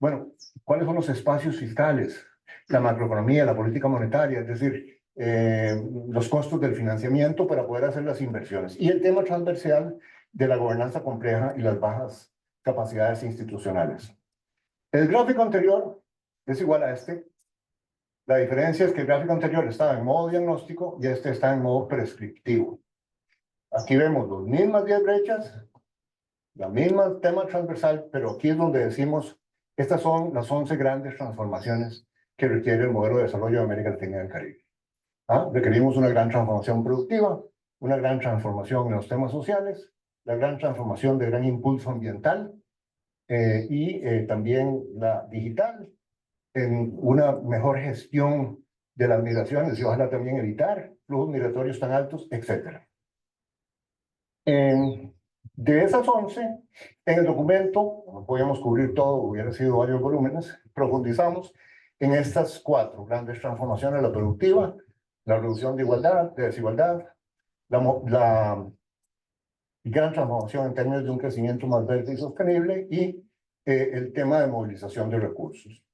bueno, ¿cuáles son los espacios fiscales? La macroeconomía, la política monetaria, es decir, los costos del financiamiento para poder hacer las inversiones. Y el tema transversal de la gobernanza compleja y las bajas capacidades institucionales. El gráfico anterior es igual a este. La diferencia es que el gráfico anterior estaba en modo diagnóstico y este está en modo prescriptivo. Aquí vemos las mismas 10 brechas, la misma tema transversal, pero aquí es donde decimos, estas son las 11 grandes transformaciones que requiere el modelo de desarrollo de América Latina y el Caribe. Requerimos una gran transformación productiva, una gran transformación en los temas sociales, la gran transformación de gran impulso ambiental y también la digital, en una mejor gestión de las migraciones y ojalá también evitar flujos migratorios tan altos, etc. De esas 11, en el documento, no podíamos cubrir todo, hubiera sido varios volúmenes, profundizamos en estas 4 grandes transformaciones: la productiva, la reducción de igualdad, de desigualdad, la gran transformación en términos de un crecimiento más verde y sostenible y el tema de movilización de recursos.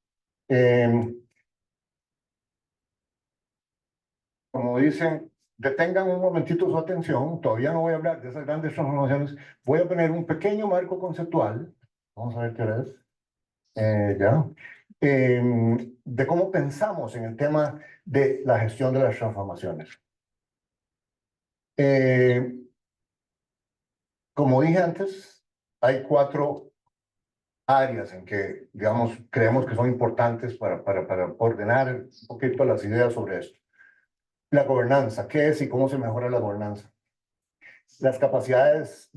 Como dicen, detengan un momentito su atención, todavía no voy a hablar de esas grandes transformaciones, voy a poner un pequeño marco conceptual, vamos a ver qué hora es, de cómo pensamos en el tema de la gestión de las transformaciones. Como dije antes, hay 4 áreas en que, digamos, creemos que son importantes para ordenar un poquito las ideas sobre esto. La gobernanza, ¿qué es y cómo se mejora la gobernanza? Las capacidades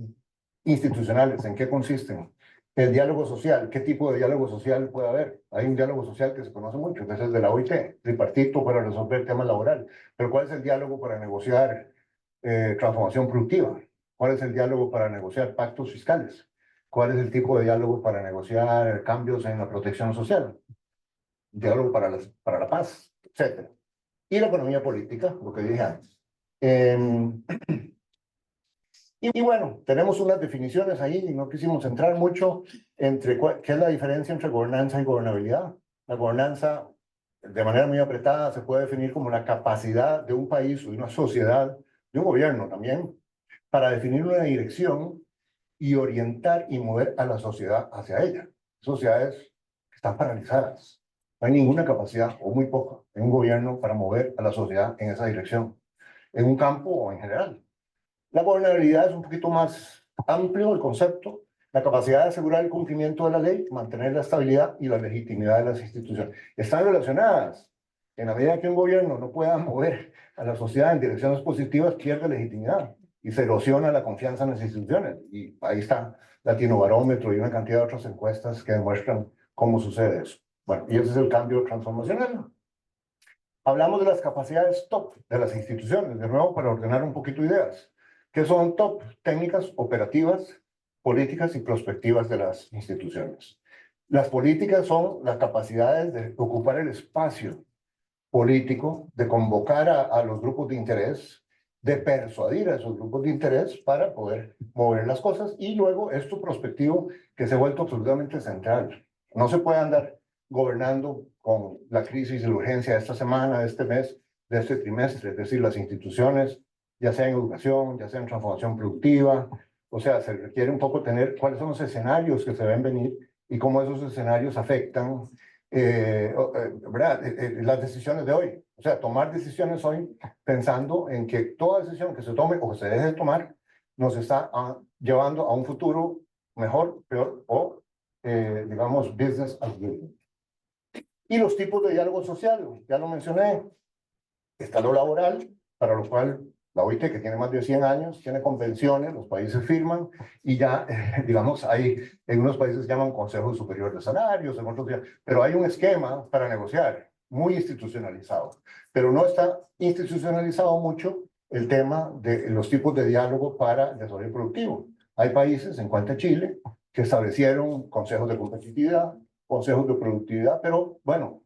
institucionales, ¿en qué consisten? El diálogo social, ¿qué tipo de diálogo social puede haber? Hay un diálogo social que se conoce mucho, que es el de la OIT, tripartito para resolver el tema laboral. Pero ¿cuál es el diálogo para negociar transformación productiva? ¿Cuál es el diálogo para negociar pactos fiscales? ¿Cuál es el tipo de diálogo para negociar cambios en la protección social? Diálogo para la paz, etc. Y la economía política, lo que dije antes. Y bueno, tenemos unas definiciones ahí y no quisimos entrar mucho entre qué es la diferencia entre gobernanza y gobernabilidad. La gobernanza, de manera muy apretada, se puede definir como la capacidad de un país o de una sociedad, de un gobierno también, para definir una dirección y orientar y mover a la sociedad hacia ella. Sociedades que están paralizadas. No hay ninguna capacidad, o muy poca, en un gobierno para mover a la sociedad en esa dirección, en un campo o en general. La gobernabilidad es un poquito más amplio el concepto, la capacidad de asegurar el cumplimiento de la ley, mantener la estabilidad y la legitimidad de las instituciones. Están relacionadas. En la medida que un gobierno no pueda mover a la sociedad en direcciones positivas, pierde legitimidad y se erosiona la confianza en las instituciones. Y ahí está Latinobarómetro y una cantidad de otras encuestas que demuestran cómo sucede eso. Bueno, y ese es el cambio transformacional. Hablamos de las capacidades top de las instituciones, de nuevo, para ordenar un poquito ideas. ¿Qué son top? Técnicas operativas, políticas y prospectivas de las instituciones. Las políticas son las capacidades de ocupar el espacio político, de convocar a los grupos de interés, de persuadir a esos grupos de interés para poder mover las cosas y luego esto prospectivo que se ha vuelto absolutamente central. No se puede andar gobernando con la crisis y la urgencia de esta semana, de este mes, de este trimestre, es decir, las instituciones, ya sea en educación, ya sea en transformación productiva, o sea, se requiere un poco tener cuáles son los escenarios que se ven venir y cómo esos escenarios afectan ¿verdad? Las decisiones de hoy. O sea, tomar decisiones hoy pensando en que toda decisión que se tome o que se deje de tomar nos está llevando a un futuro mejor, peor o, digamos, business as usual. Y los tipos de diálogo social, ya lo mencioné. Está lo laboral, para lo cual La OIT, que tiene más de 100 años, tiene convenciones, los países firman y ya, digamos, hay, en unos países llaman Consejo Superior de Salarios, en otros, pero hay un esquema para negociar, muy institucionalizado. Pero no está institucionalizado mucho el tema de los tipos de diálogo para el desarrollo productivo. Hay países, en cuanto a Chile, que establecieron consejos de competitividad, consejos de productividad, pero bueno,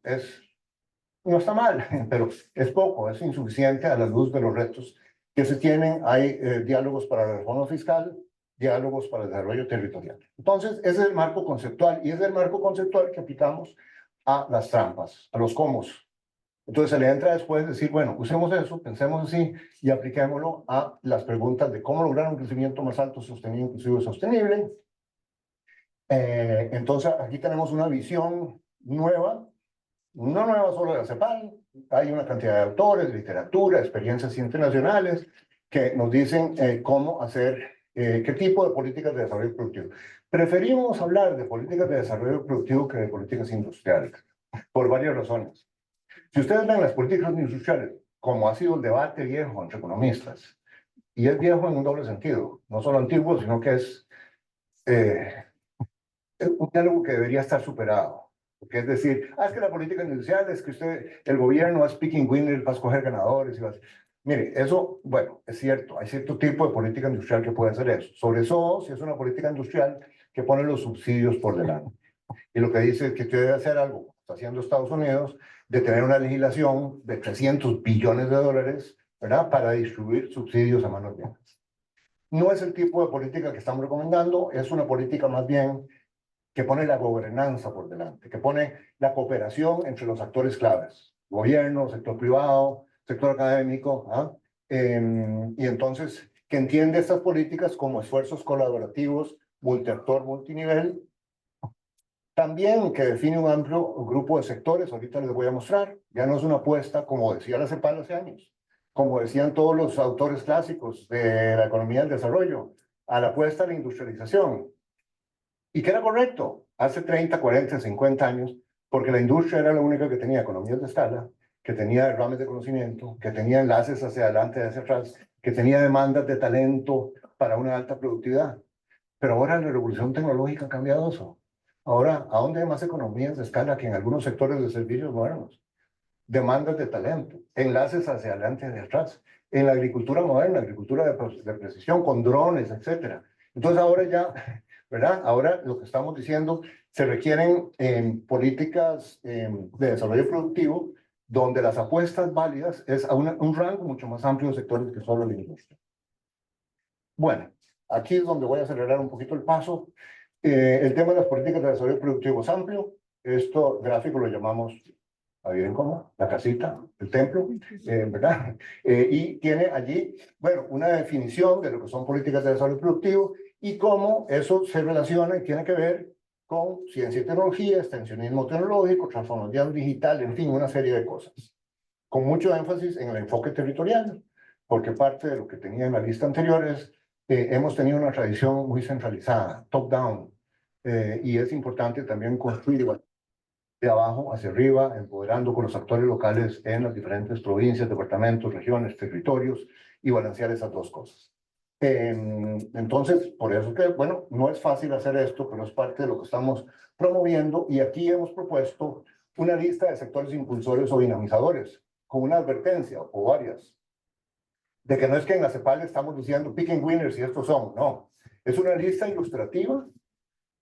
no está mal, pero es poco, es insuficiente a la luz de los retos que se tienen. Hay diálogos para la reforma fiscal, diálogos para el desarrollo territorial. Entonces, ese es el marco conceptual y es el marco conceptual que aplicamos a las trampas, a los cómo. Entonces se le entra después decir, bueno, usemos eso, pensemos así y apliquémoslo a las preguntas de cómo lograr un crecimiento más alto, sostenido, inclusivo y sostenible. Entonces aquí tenemos una visión nueva, no nueva solo de la CEPAL, hay una cantidad de autores, literatura, experiencias internacionales que nos dicen cómo hacer, qué tipo de políticas de desarrollo productivo. Preferimos hablar de políticas de desarrollo productivo que de políticas industriales, por varias razones. Si ustedes ven las políticas industriales, como ha sido el debate viejo entre economistas, y es viejo en un doble sentido, no solo antiguo, sino que es un diálogo que debería estar superado. Porque es decir, es que la política industrial es que el gobierno va a speaking winner, va a escoger ganadores. Y va a... Mire, eso, bueno, es cierto, hay cierto tipo de política industrial que puede hacer eso. Sobre todo si es una política industrial que pone los subsidios por delante. Y lo que dice es que usted debe hacer algo, como está haciendo Estados Unidos, de tener una legislación de 300 billones de dólares, ¿verdad?, para distribuir subsidios a manos llenas. No es el tipo de política que estamos recomendando, es una política más bien que pone la gobernanza por delante, que pone la cooperación entre los actores claves, gobierno, sector privado, sector académico, ¿ah? Y entonces que entiende estas políticas como esfuerzos colaborativos, multiactor, multinivel, también que define un amplio grupo de sectores, ahorita les voy a mostrar, ya no es una apuesta, como decía la CEPAL hace años, como decían todos los autores clásicos de la economía del desarrollo, a la apuesta a la industrialización. Y que era correcto, hace 30, 40, 50 años, porque la industria era la única que tenía economías de escala, que tenía derrames de conocimiento, que tenía enlaces hacia adelante y hacia atrás, que tenía demandas de talento para una alta productividad. Pero ahora la revolución tecnológica ha cambiado eso. Ahora, ¿a dónde hay más economías de escala que en algunos sectores de servicios modernos? Demandas de talento, enlaces hacia adelante y hacia atrás. En la agricultura moderna, agricultura de precisión, con drones, etcétera. Entonces ahora ya, ¿verdad? Ahora lo que estamos diciendo, se requieren políticas de desarrollo productivo donde las apuestas válidas es a un rango mucho más amplio de sectores que solo la industria. Bueno, aquí es donde voy a acelerar un poquito el paso. El tema de las políticas de desarrollo productivo es amplio. Esto gráfico lo llamamos, ¿adivinen cómo? La casita, el templo, ¿verdad? Y tiene allí, bueno, una definición de lo que son políticas de desarrollo productivo y cómo eso se relaciona y tiene que ver con ciencia y tecnología, extensionismo tecnológico, transformación digital, en fin, una serie de cosas. Con mucho énfasis en el enfoque territorial, porque parte de lo que tenía en la lista anterior es hemos tenido una tradición muy centralizada, top-down, y es importante también construir igual de abajo hacia arriba, empoderando con los actores locales en las diferentes provincias, departamentos, regiones, territorios, y balancear esas dos cosas. Entonces, por eso que, bueno, no es fácil hacer esto, pero es parte de lo que estamos promoviendo, y aquí hemos propuesto una lista de sectores impulsores o dinamizadores, con una advertencia, o varias, de que no es que en la CEPAL estamos diciendo picking winners y estos son, no. Es una lista ilustrativa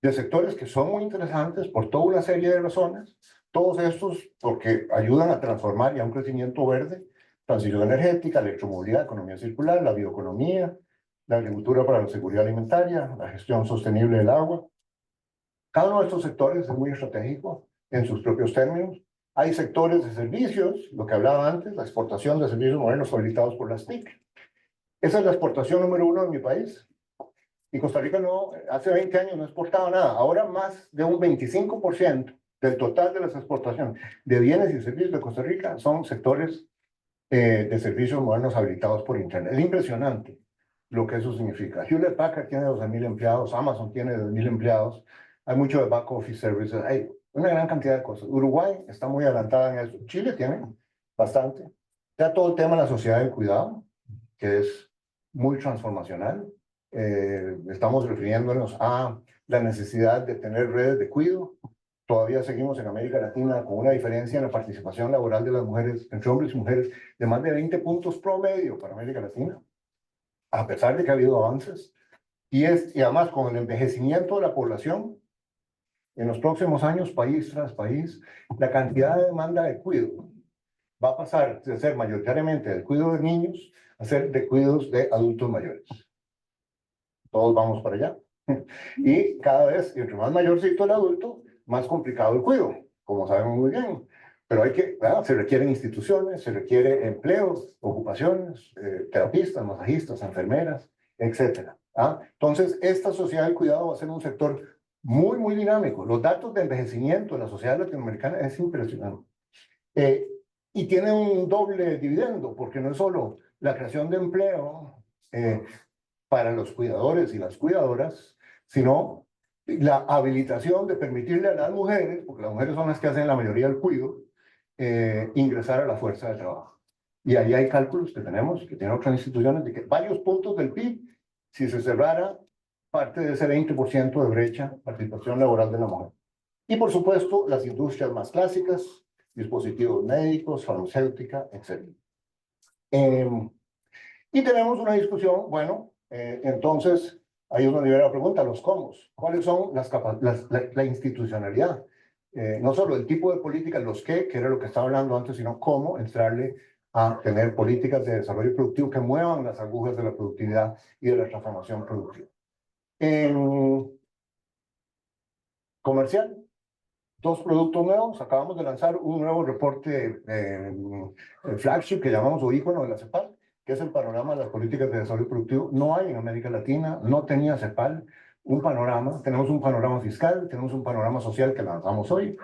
de sectores que son muy interesantes por toda una serie de razones, todos estos porque ayudan a transformar ya un crecimiento verde, transición energética, electromovilidad, economía circular, la bioeconomía, la agricultura para la seguridad alimentaria, la gestión sostenible del agua. Cada uno de estos sectores es muy estratégico en sus propios términos. Hay sectores de servicios, lo que hablaba antes, la exportación de servicios modernos habilitados por las TIC. Esa es la exportación número 1 en mi país. Y Costa Rica no, hace 20 años no exportaba nada. Ahora más de un 25% del total de las exportaciones de bienes y servicios de Costa Rica son sectores de servicios modernos habilitados por Internet. Es impresionante lo que eso significa. Hewlett Packard tiene 12,000 empleados, Amazon tiene 2,000 empleados, hay mucho de back office services, hay una gran cantidad de cosas. Uruguay está muy adelantada en eso. Chile tiene bastante. Ya todo el tema de la sociedad del cuidado, que es muy transformacional. Estamos refiriéndonos a la necesidad de tener redes de cuidado. Todavía seguimos en América Latina con una diferencia en la participación laboral de las mujeres, entre hombres y mujeres, de más de 20 puntos promedio para América Latina, a pesar de que ha habido avances. Y además, con el envejecimiento de la población, en los próximos años, país tras país, la cantidad de demanda de cuidado va a pasar de ser mayoritariamente del cuidado de niños a ser de cuidados de adultos mayores. Todos vamos para allá. Y cada vez, entre más mayorcito el adulto, más complicado el cuidado, como sabemos muy bien. Pero se requieren instituciones, se requiere empleos, ocupaciones, terapistas, masajistas, enfermeras, etcétera. Entonces, esta sociedad del cuidado va a ser un sector muy, muy dinámico. Los datos de envejecimiento de la sociedad latinoamericana es impresionante. Y tiene un doble dividendo, porque no es solo la creación de empleo para los cuidadores y las cuidadoras, sino la habilitación de permitirle a las mujeres, porque las mujeres son las que hacen la mayoría del cuidado, ingresar a la fuerza de trabajo. Y ahí hay cálculos que tenemos, que tienen otras instituciones, de que varios puntos del PIB, si se cerrara parte de ese 20% de brecha, participación laboral de la mujer. Y por supuesto, las industrias más clásicas, dispositivos médicos, farmacéutica, etc. Y tenemos una discusión, bueno, entonces, ahí es donde viene la pregunta, los cómo. ¿Cuáles son la institucionalidad? No solo el tipo de políticas, los qué, que era lo que estaba hablando antes, sino cómo entrarle a tener políticas de desarrollo productivo que muevan las agujas de la productividad y de la transformación productiva. En comercial, 2 productos nuevos. Acabamos de lanzar un nuevo reporte flagship que llamamos o ícono de la CEPAL, que es el panorama de las políticas de desarrollo productivo. No hay en América Latina, no tenía CEPAL un panorama. Tenemos un panorama fiscal, tenemos un panorama social que lanzamos hoy,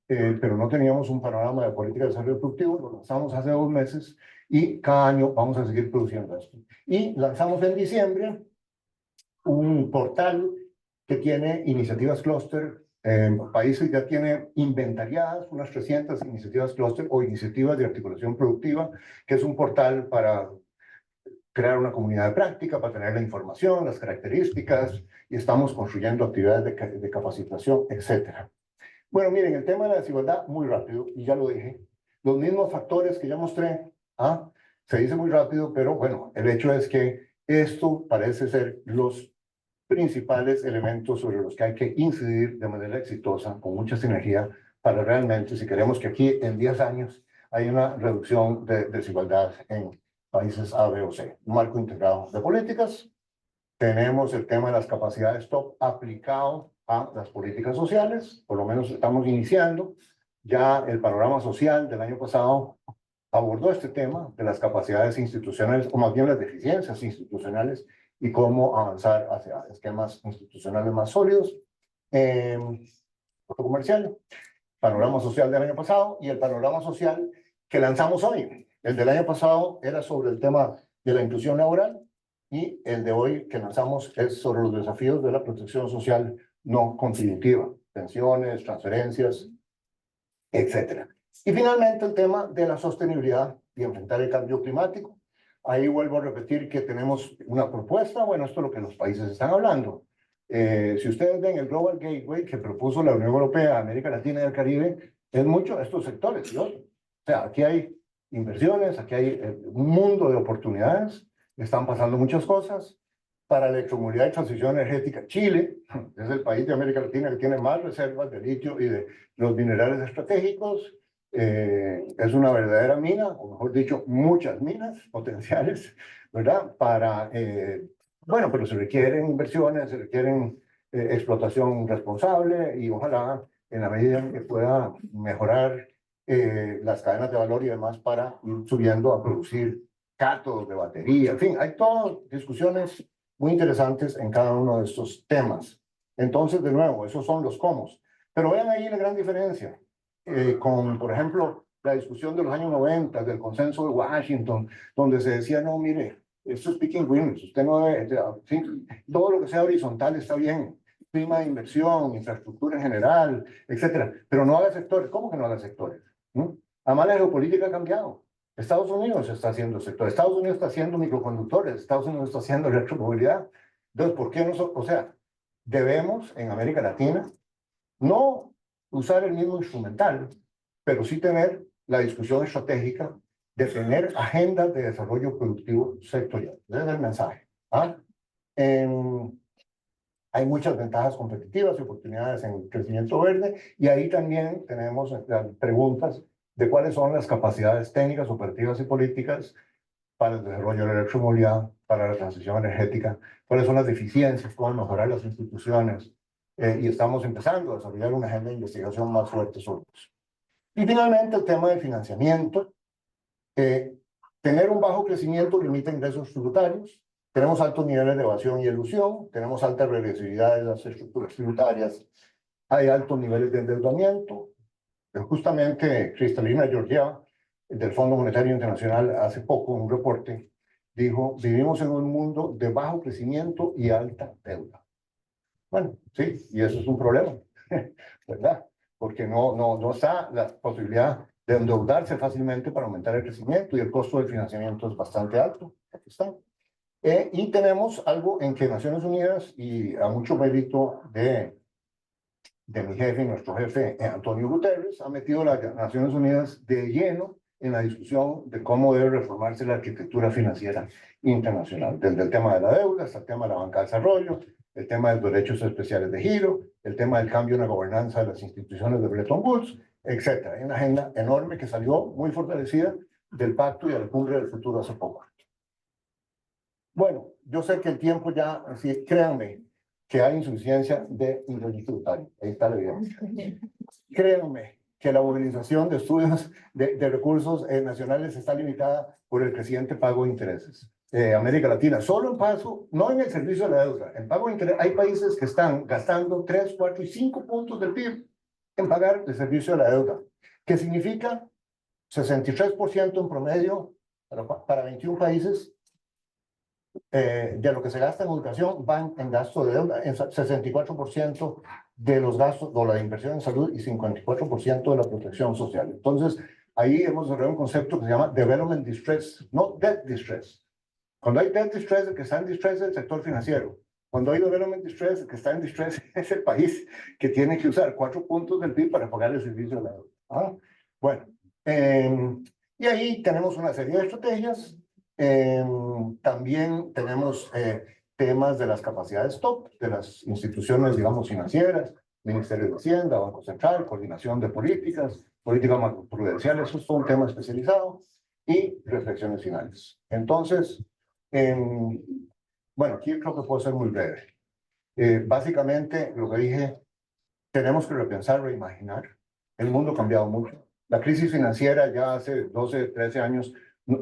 pero no teníamos un panorama de política de desarrollo productivo. Lo lanzamos hace 2 meses y cada año vamos a seguir produciendo esto. Y lanzamos en diciembre un portal que tiene iniciativas clúster. Países ya tiene inventariadas unas 300 iniciativas clúster o iniciativas de articulación productiva, que es un portal para crear una comunidad de práctica, para tener la información, las características, y estamos construyendo actividades de capacitación, etc. Bueno, miren, el tema de la desigualdad, muy rápido, y ya lo dije, los mismos factores que ya mostré, se dice muy rápido, pero bueno, el hecho es que esto parece ser los principales elementos sobre los que hay que incidir de manera exitosa, con mucha sinergia, para realmente, si queremos que aquí en 10 años haya una reducción de desigualdad en países A, B o C. Un marco integrado de políticas. Tenemos el tema de las capacidades top aplicado a las políticas sociales, por lo menos estamos iniciando. Ya el panorama social del año pasado abordó este tema de las capacidades institucionales, o más bien las deficiencias institucionales, y cómo avanzar hacia esquemas institucionales más sólidos. Comercial, panorama social del año pasado y el panorama social que lanzamos hoy. El del año pasado era sobre el tema de la inclusión laboral y el de hoy que lanzamos es sobre los desafíos de la protección social no contributiva, pensiones, transferencias, etc. Y finalmente el tema de la sostenibilidad y enfrentar el cambio climático. Ahí vuelvo a repetir que tenemos una propuesta, bueno, esto es lo que los países están hablando. Si ustedes ven el Global Gateway que propuso la Unión Europea, América Latina y el Caribe, es mucho estos sectores y otros. O sea, aquí hay inversiones, aquí hay un mundo de oportunidades, están pasando muchas cosas. Para electromovilidad y transición energética, Chile es el país de América Latina que tiene más reservas de litio y de los minerales estratégicos. Es una verdadera mina, o mejor dicho, muchas minas potenciales, ¿verdad? Bueno, pero se requieren inversiones, se requieren explotación responsable y ojalá en la medida en que pueda mejorar las cadenas de valor y demás para ir subiendo a producir cátodos de batería. En fin, hay todas discusiones muy interesantes en cada uno de estos temas. Entonces, de nuevo, esos son los cómo. Pero vean ahí la gran diferencia. Con, por ejemplo, la discusión de los años 90, del consenso de Washington, donde se decía, no, mire, esto es picking winners, usted no debe, sí, todo lo que sea horizontal está bien, clima de inversión, infraestructura en general, etcétera, pero no haga sectores. ¿Cómo que no haga sectores? Además, la geopolítica ha cambiado. Estados Unidos está haciendo sector, Estados Unidos está haciendo microconductores, Estados Unidos está haciendo electromovilidad. Entonces, ¿por qué nosotros? O sea, debemos en América Latina no usar el mismo instrumental, pero sí tener la discusión estratégica de tener agendas de desarrollo productivo sectorial. Ese es el mensaje. ¿Ah? Hay muchas ventajas competitivas y oportunidades en el crecimiento verde, y ahí también tenemos las preguntas de cuáles son las capacidades técnicas, operativas y políticas para el desarrollo de la electromovilidad, para la transición energética, cuáles son las deficiencias, cómo mejorar las instituciones, y estamos empezando a desarrollar una agenda de investigación más fuerte sobre eso. Y finalmente el tema del financiamiento. Tener un bajo crecimiento limita ingresos tributarios, tenemos altos niveles de evasión y elusión, tenemos alta regresividad de las estructuras tributarias, hay altos niveles de endeudamiento. Justamente Cristalina Georgieva, del Fondo Monetario Internacional, hace poco un reporte, dijo, vivimos en un mundo de bajo crecimiento y alta deuda. Bueno, sí, y eso es un problema, ¿verdad? Porque no está la posibilidad de endeudarse fácilmente para aumentar el crecimiento, y el costo del financiamiento es bastante alto. Aquí está. Y tenemos algo en que Naciones Unidas, y a mucho mérito de mi jefe, nuestro jefe Antonio Guterres, ha metido a las Naciones Unidas de lleno en la discusión de cómo debe reformarse la arquitectura financiera internacional, desde el tema de la deuda hasta el tema de la banca de desarrollo, el tema de los derechos especiales de giro, el tema del cambio en la gobernanza de las instituciones de Bretton Woods, etc. Hay una agenda enorme que salió muy fortalecida del pacto y de la cumbre del futuro hace poco. Bueno, yo sé que el tiempo ya, sí, créanme, que hay insuficiencia de ingresos tributarios. Ahí está la evidencia. Créanme que la movilización de estudios de recursos nacionales está limitada por el creciente pago de intereses. América Latina, solo en paso, no en el servicio de la deuda, en pago de interés, hay países que están gastando 3, 4 y 5 puntos del PIB en pagar el servicio de la deuda, que significa 63% en promedio para 21 países. De lo que se gasta en educación van en gasto de deuda, en 64% de los gastos o la inversión en salud y 54% de la protección social. Entonces, ahí hemos desarrollado un concepto que se llama Development Distress, no Debt Distress. Cuando hay Debt Distress, el que está en distress es el sector financiero. Cuando hay Development Distress, el que está en distress es el país que tiene que usar 4 puntos del PIB para pagar el servicio de la deuda. ¿Ah? Bueno, y ahí tenemos una serie de estrategias. También tenemos temas de las capacidades top de las instituciones, digamos, financieras, Ministerio de Hacienda, Banco Central, coordinación de políticas, políticas macroprudenciales, eso es todo un tema especializado, y reflexiones finales. Entonces, bueno, aquí creo que puedo ser muy breve. Básicamente, lo que dije, tenemos que repensar, reimaginar. El mundo ha cambiado mucho. La crisis financiera ya hace 12, 13 años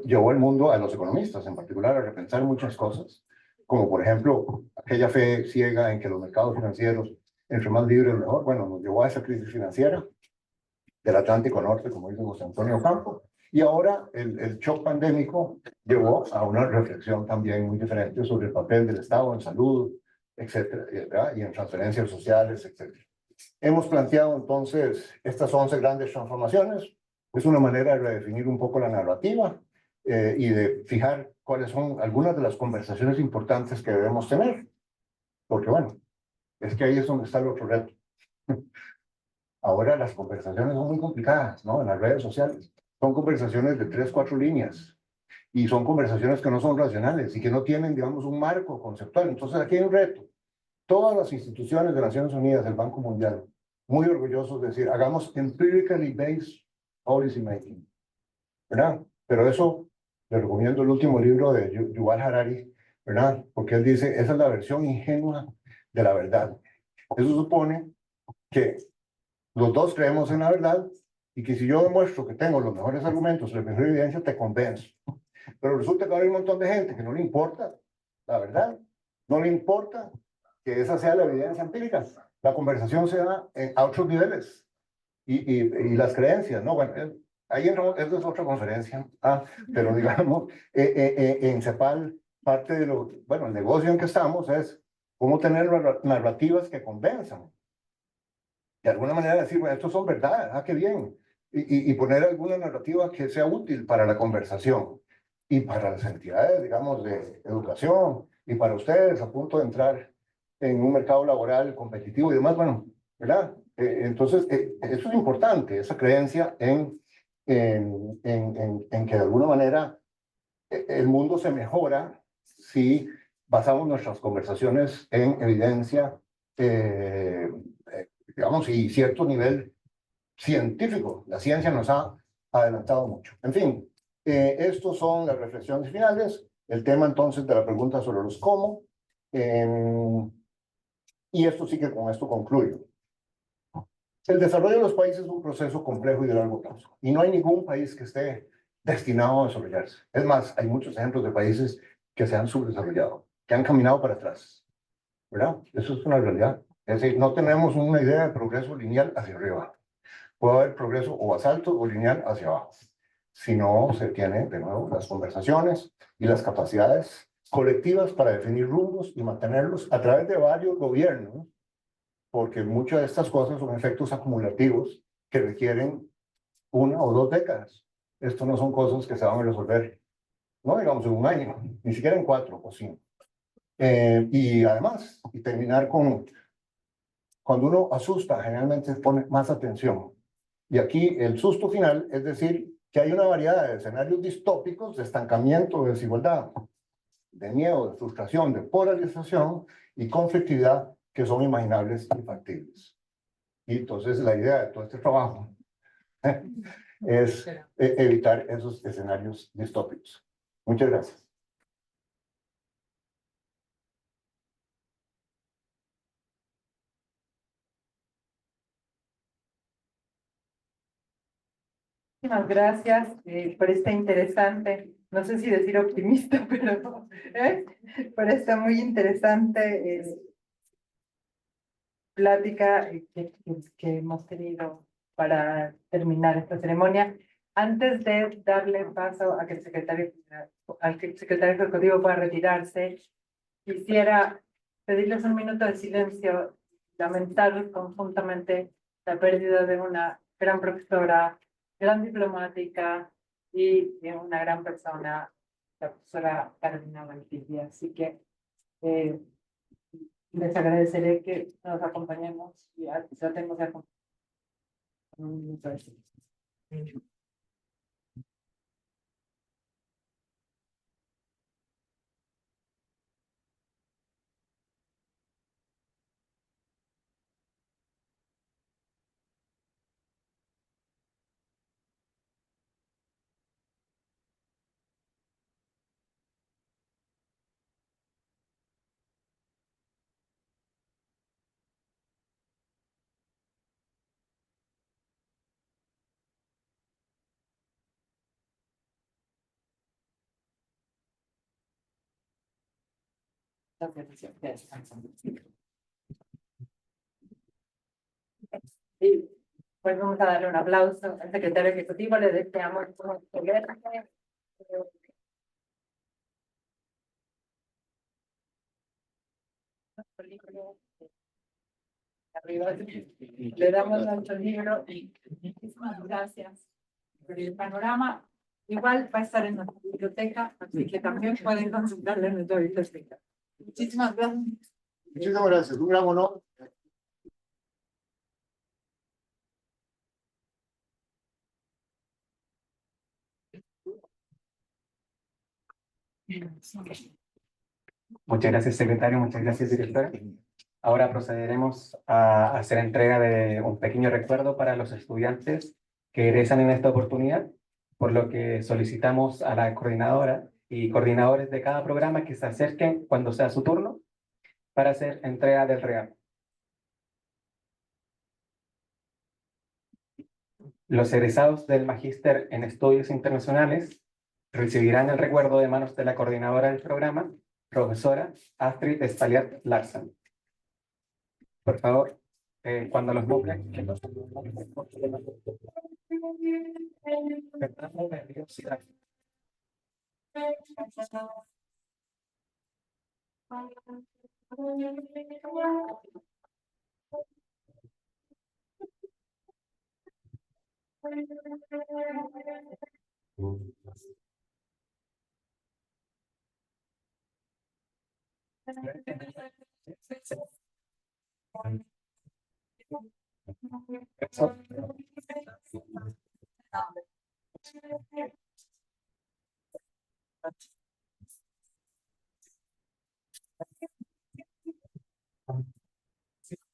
llevó al mundo, a los economistas en particular, a repensar muchas cosas, como por ejemplo aquella fe ciega en que los mercados financieros, entre más libres mejor. Bueno, nos llevó a esa crisis financiera del Atlántico Norte, como dice José Antonio Campo, y ahora el shock pandémico llevó a una reflexión también muy diferente sobre el papel del Estado en salud, etcétera, y en transferencias sociales, etcétera. Hemos planteado entonces estas 11 grandes transformaciones. Es una manera de redefinir un poco la narrativa y de fijar cuáles son algunas de las conversaciones importantes que debemos tener. Porque bueno, es que ahí es donde está el otro reto. Ahora las conversaciones son muy complicadas, ¿no? En las redes sociales. Son conversaciones de 3, 4 líneas. Y son conversaciones que no son racionales y que no tienen, digamos, un marco conceptual. Entonces aquí hay un reto. Todas las instituciones de Naciones Unidas, el Banco Mundial, muy orgullosos de decir, hagamos empirically based policy making, ¿verdad? Pero eso, le recomiendo el último libro de Yuval Harari, ¿verdad? Porque él dice, esa es la versión ingenua de la verdad. Eso supone que los dos creemos en la verdad y que si yo demuestro que tengo los mejores argumentos, la mejor evidencia, te convenzo. Pero resulta que hay un montón de gente que no le importa la verdad, no le importa que esa sea la evidencia empírica. La conversación se da a otros niveles y las creencias, ¿no? Bueno, ahí esa es otra conferencia, pero digamos, en CEPAL, parte de lo, bueno, el negocio en que estamos es cómo tener narrativas que convenzan. De alguna manera decir, bueno, estos son verdades, qué bien, y poner alguna narrativa que sea útil para la conversación y para las entidades, digamos, de educación y para ustedes a punto de entrar en un mercado laboral competitivo y demás, bueno, ¿verdad? Entonces, eso es importante, esa creencia en que de alguna manera el mundo se mejora si basamos nuestras conversaciones en evidencia, digamos, y cierto nivel científico. La ciencia nos ha adelantado mucho. En fin, estos son las reflexiones finales. El tema entonces de la pregunta sobre los cómo. Y esto sí que con esto concluyo. El desarrollo de los países es un proceso complejo y de largo plazo. Y no hay ningún país que esté destinado a desarrollarse. Es más, hay muchos ejemplos de países que se han subdesarrollado, que han caminado para atrás. ¿Verdad? Eso es una realidad. Es decir, no tenemos una idea de progreso lineal hacia arriba. Puede haber progreso o basalto o lineal hacia abajo. Si no se tienen, de nuevo, las conversaciones y las capacidades colectivas para definir rumbos y mantenerlos a través de varios gobiernos, porque muchas de estas cosas son efectos acumulativos que requieren 1 o 2 décadas. Esto no son cosas que se van a resolver, no digamos en un año, ni siquiera en 4 o 5. Y además, y terminar con, cuando uno asusta, generalmente pone más atención. Y aquí el susto final es decir que hay una variedad de escenarios distópicos de estancamiento, de desigualdad, de miedo, de frustración, de polarización y conflictividad que son imaginables y factibles. Y entonces la idea de todo este trabajo es evitar esos escenarios distópicos. Muchas gracias. Muchísimas gracias por esta interesante, no sé si decir optimista, pero por esta muy interesante plática que hemos tenido para terminar esta ceremonia. Antes de darle paso a que al secretario ejecutivo pueda retirarse, quisiera pedirles un minuto de silencio, lamentar conjuntamente la pérdida de una gran profesora, gran diplomática y de una gran persona, la profesora Carolina Valdivia. Así que les agradeceré que nos acompañemos y tratemos de acompañar un minuto de silencio. Y pues vamos a darle un aplauso al secretario ejecutivo, le deseamos mucho suerte. Arriba, le damos nuestro libro y muchísimas gracias por el panorama. Igual va a estar en nuestra biblioteca, así que también pueden consultarlo en nuestra biblioteca. Muchísimas gracias. Muchísimas gracias. Un gran honor. Muchas gracias, secretario. Muchas gracias, directora. Ahora procederemos a hacer entrega de un pequeño recuerdo para los estudiantes que egresan en esta oportunidad, por lo que solicitamos a la coordinadora y coordinadores de cada programa que se acerquen cuando sea su turno para hacer entrega del regalo. Los egresados del Magíster en Estudios Internacionales recibirán el recuerdo de manos de la coordinadora del programa, profesora Astrid Espaliat Larsen. Por favor, cuando los busquen.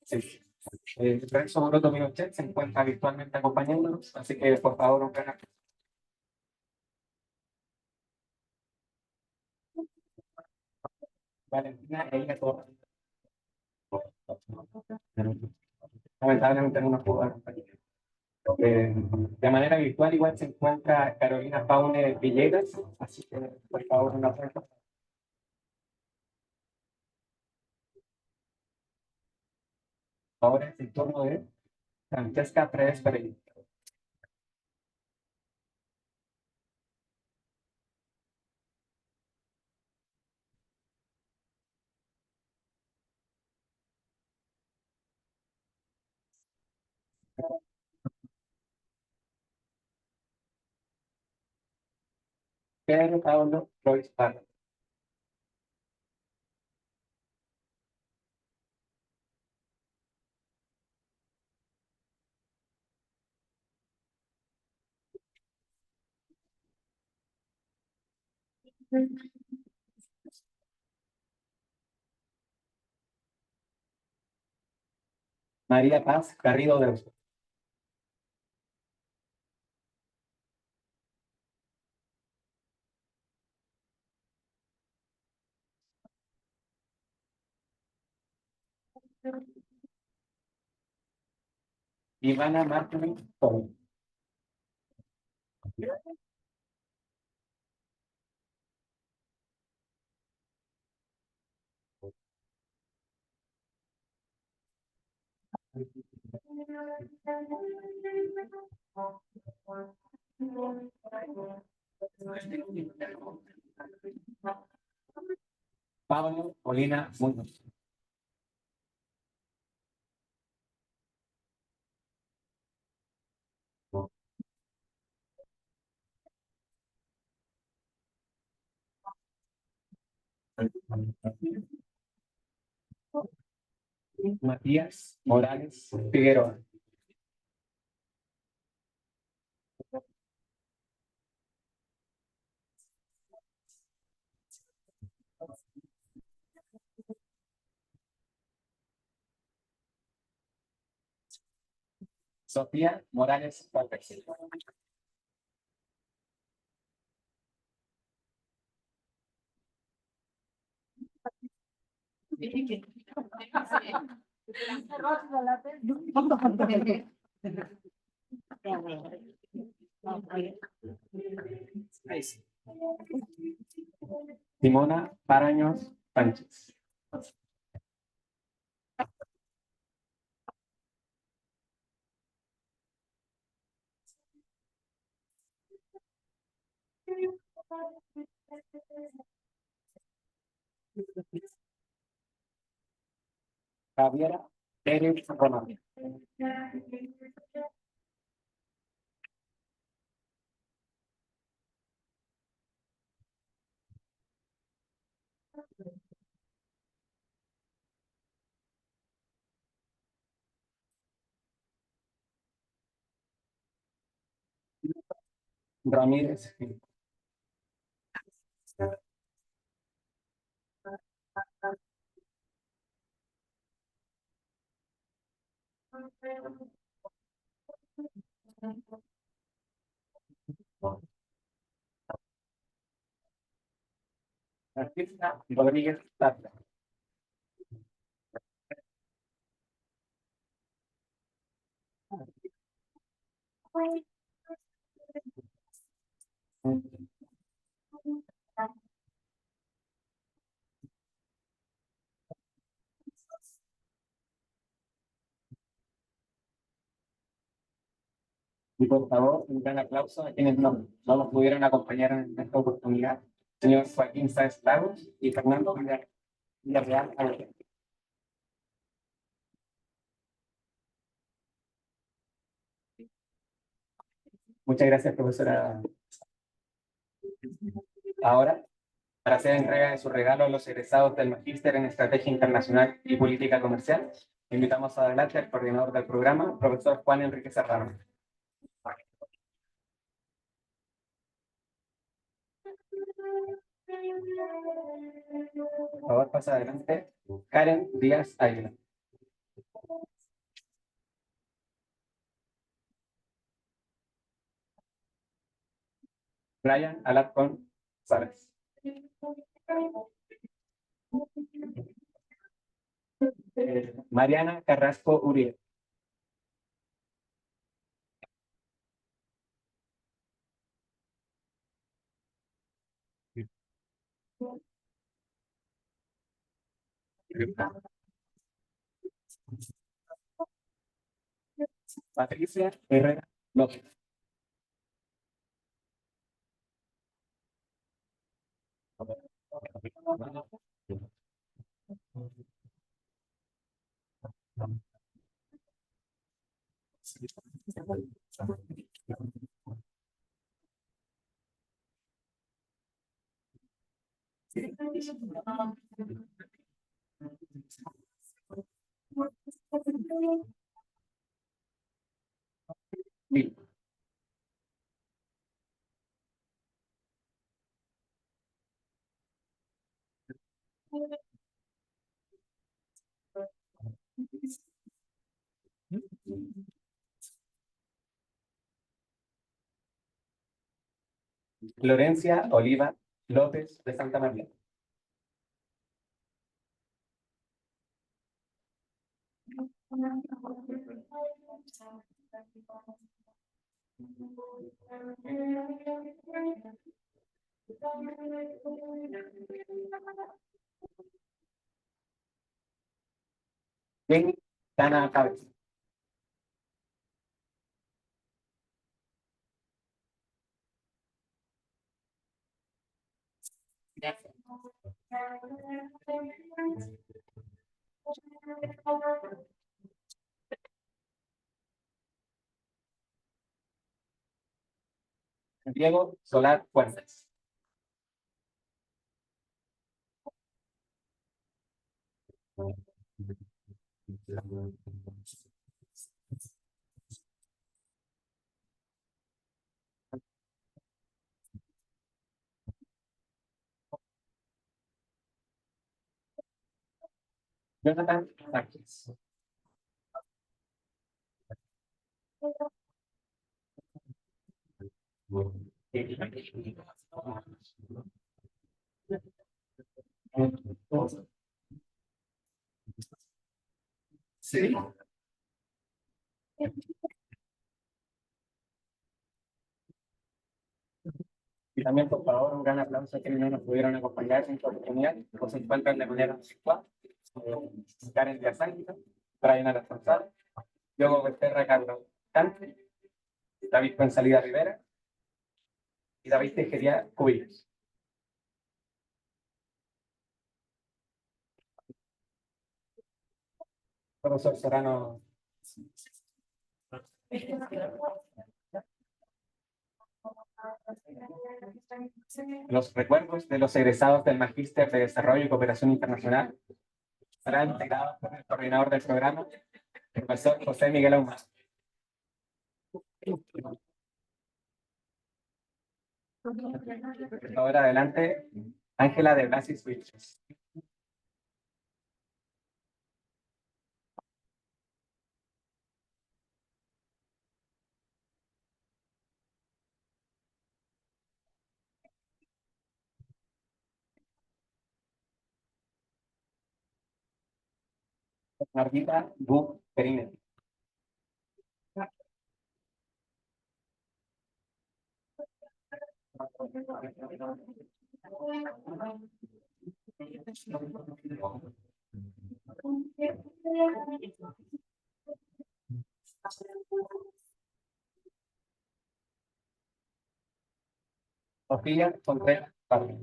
Sí. Renzo Broto Pinochet se encuentra virtualmente acompañándonos, así que por favor, un gran aplauso. Valentina Elia Torres. Lamentablemente no nos pudo acompañar. De manera virtual igual se encuentra Carolina Paune Villegas, así que por favor un aplauso. Ahora es el turno de Francesca Pérez Pereira. Pedro Pablo Royce Parra. María Paz Garrido de los Ivana Martínez Torres. Pablo Molina Muñoz. Matías Morales Figueroa. Sofía Morales López. Simona Paraños Sánchez. Javiera Pérez Román. Ramírez. Francisca Rodríguez Tapia. Y por favor, un gran aplauso a quienes no nos pudieron acompañar en esta oportunidad. Señor Joaquín Sáez Lagos y Fernando Villarreal. Muchas gracias, profesora. Ahora, para hacer entrega de su regalo a los egresados del Magíster en Estrategia Internacional y Política Comercial, invitamos adelante al coordinador del programa, profesor Juan Enrique Serrano. Por favor, pasa adelante. Karen Díaz Águila. Brian Alarcón Salas. Mariana Carrasco Uribe. Patricia Herrera López. Sí. Florencia Oliva López de Santa María. Jenny Dana Cabeza. Diego Solar Fuentes. Jonathan Sánchez. Sí. Y también, por favor, un gran aplauso a quienes no nos pudieron acompañar en esta oportunidad, o se encuentran de manera virtual. Karen Díaz Ángel, Brian Alarcón, Diogo Becerra Carlos Cante, David González Rivera y David Tejería Cubillos. Profesor Serrano. Los recuerdos de los egresados del Magíster de Desarrollo y Cooperación Internacional serán integrados por el coordinador del programa, el profesor José Miguel Ahumada. Ahora adelante, Ángela de Blasi Switches. Margita Bu Perine. Sofía Contreras Parra.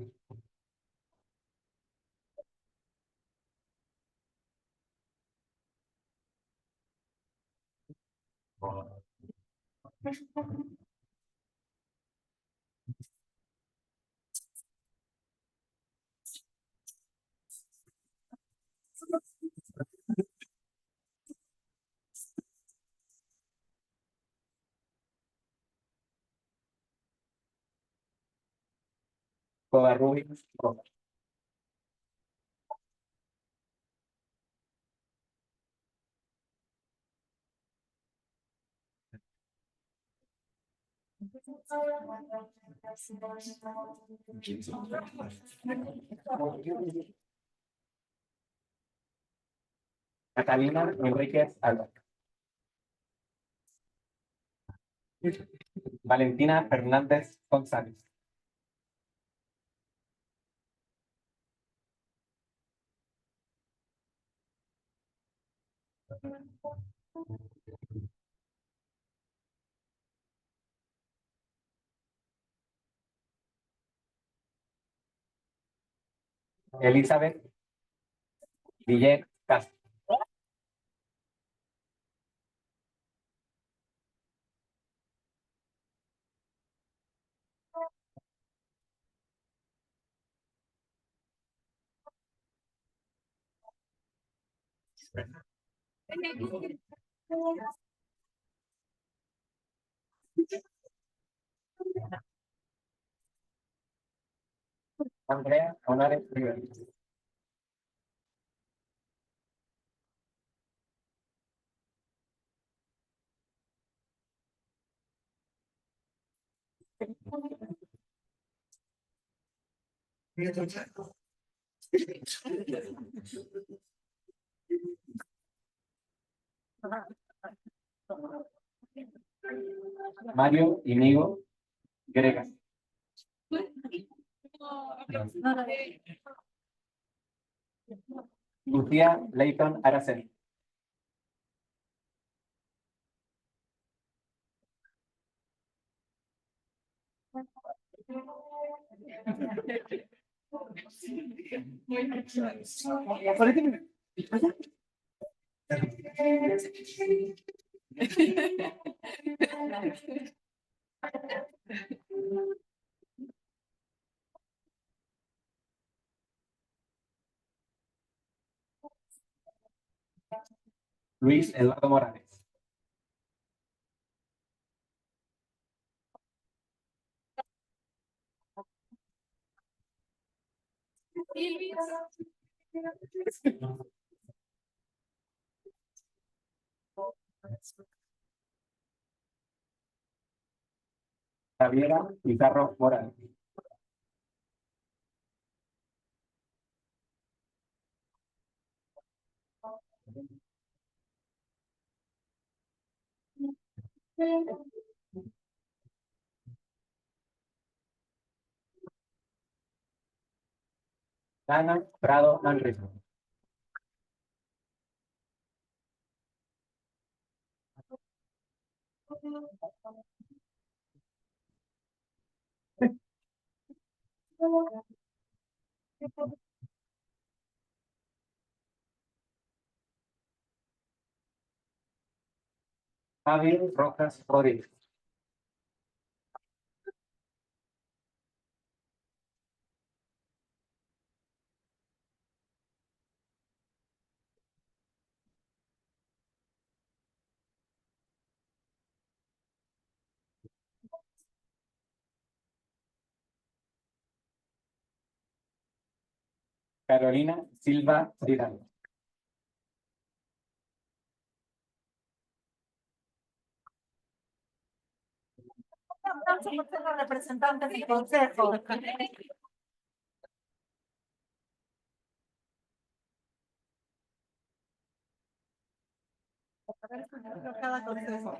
Covarrubias Rojas. Catalina Enríquez Alba. Valentina Fernández González. Elizabeth Villet Castro. Andrea Honares Rivera. Mario Inigo Gregas. Lucía Leighton Araceli. Luis Eduardo Morales. Javiera Pizarro Morales. Ana Prado Manrique. Javier Rojas Rodríguez. Carolina Silva Vidal. Representantes del consejo. Cada consejo.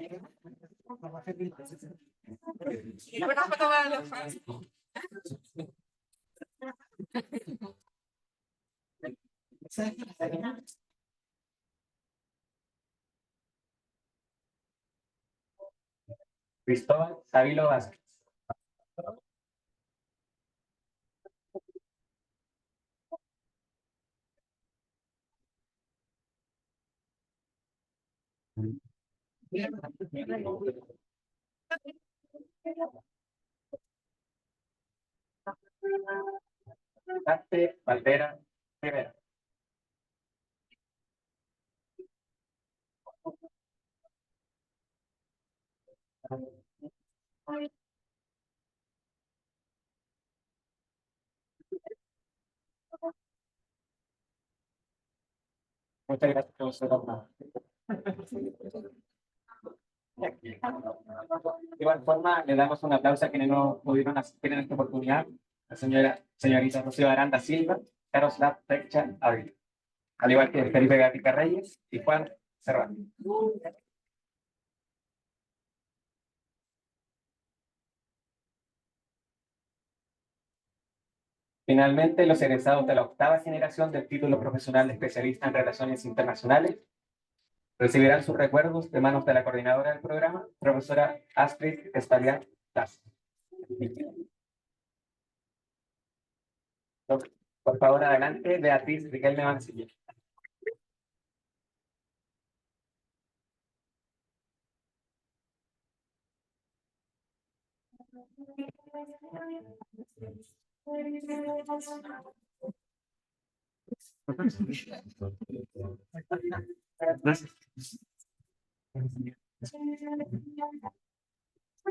Cristóbal Savilo Vázquez. Arte Valvera Rivera. Muchas gracias, profesora. De igual forma, le damos un aplauso a quienes no pudieron asistir en esta oportunidad. La señorita Rocío Aranda Silva, Caroslav Pecha Ávila, al igual que Felipe Gatica Reyes y Juan Serrano. Finalmente, los egresados de la octava generación del título profesional de especialista en relaciones internacionales recibirán sus recuerdos de manos de la coordinadora del programa, profesora Astrid Espalián Taz. Por favor, adelante, Beatriz Riquelme Mancilla.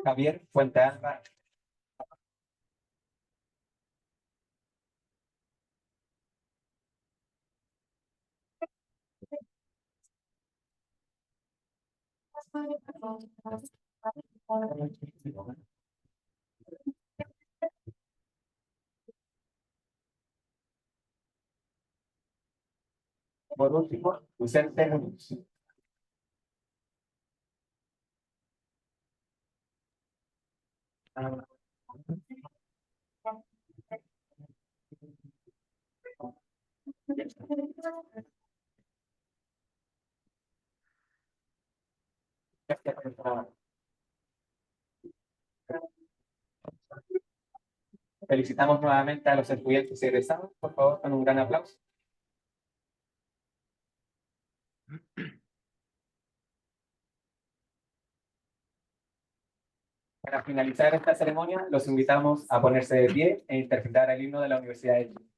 Javier Fuente Alba. Por último, Vicente Muñoz. Felicitamos nuevamente a los estudiantes egresados, por favor, con un gran aplauso. Para finalizar esta ceremonia, los invitamos a ponerse de pie e interpretar el himno de la Universidad de Chile.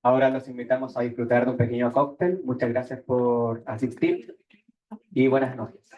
Ahora los invitamos a disfrutar de un pequeño cóctel. Muchas gracias por asistir y buenas noches.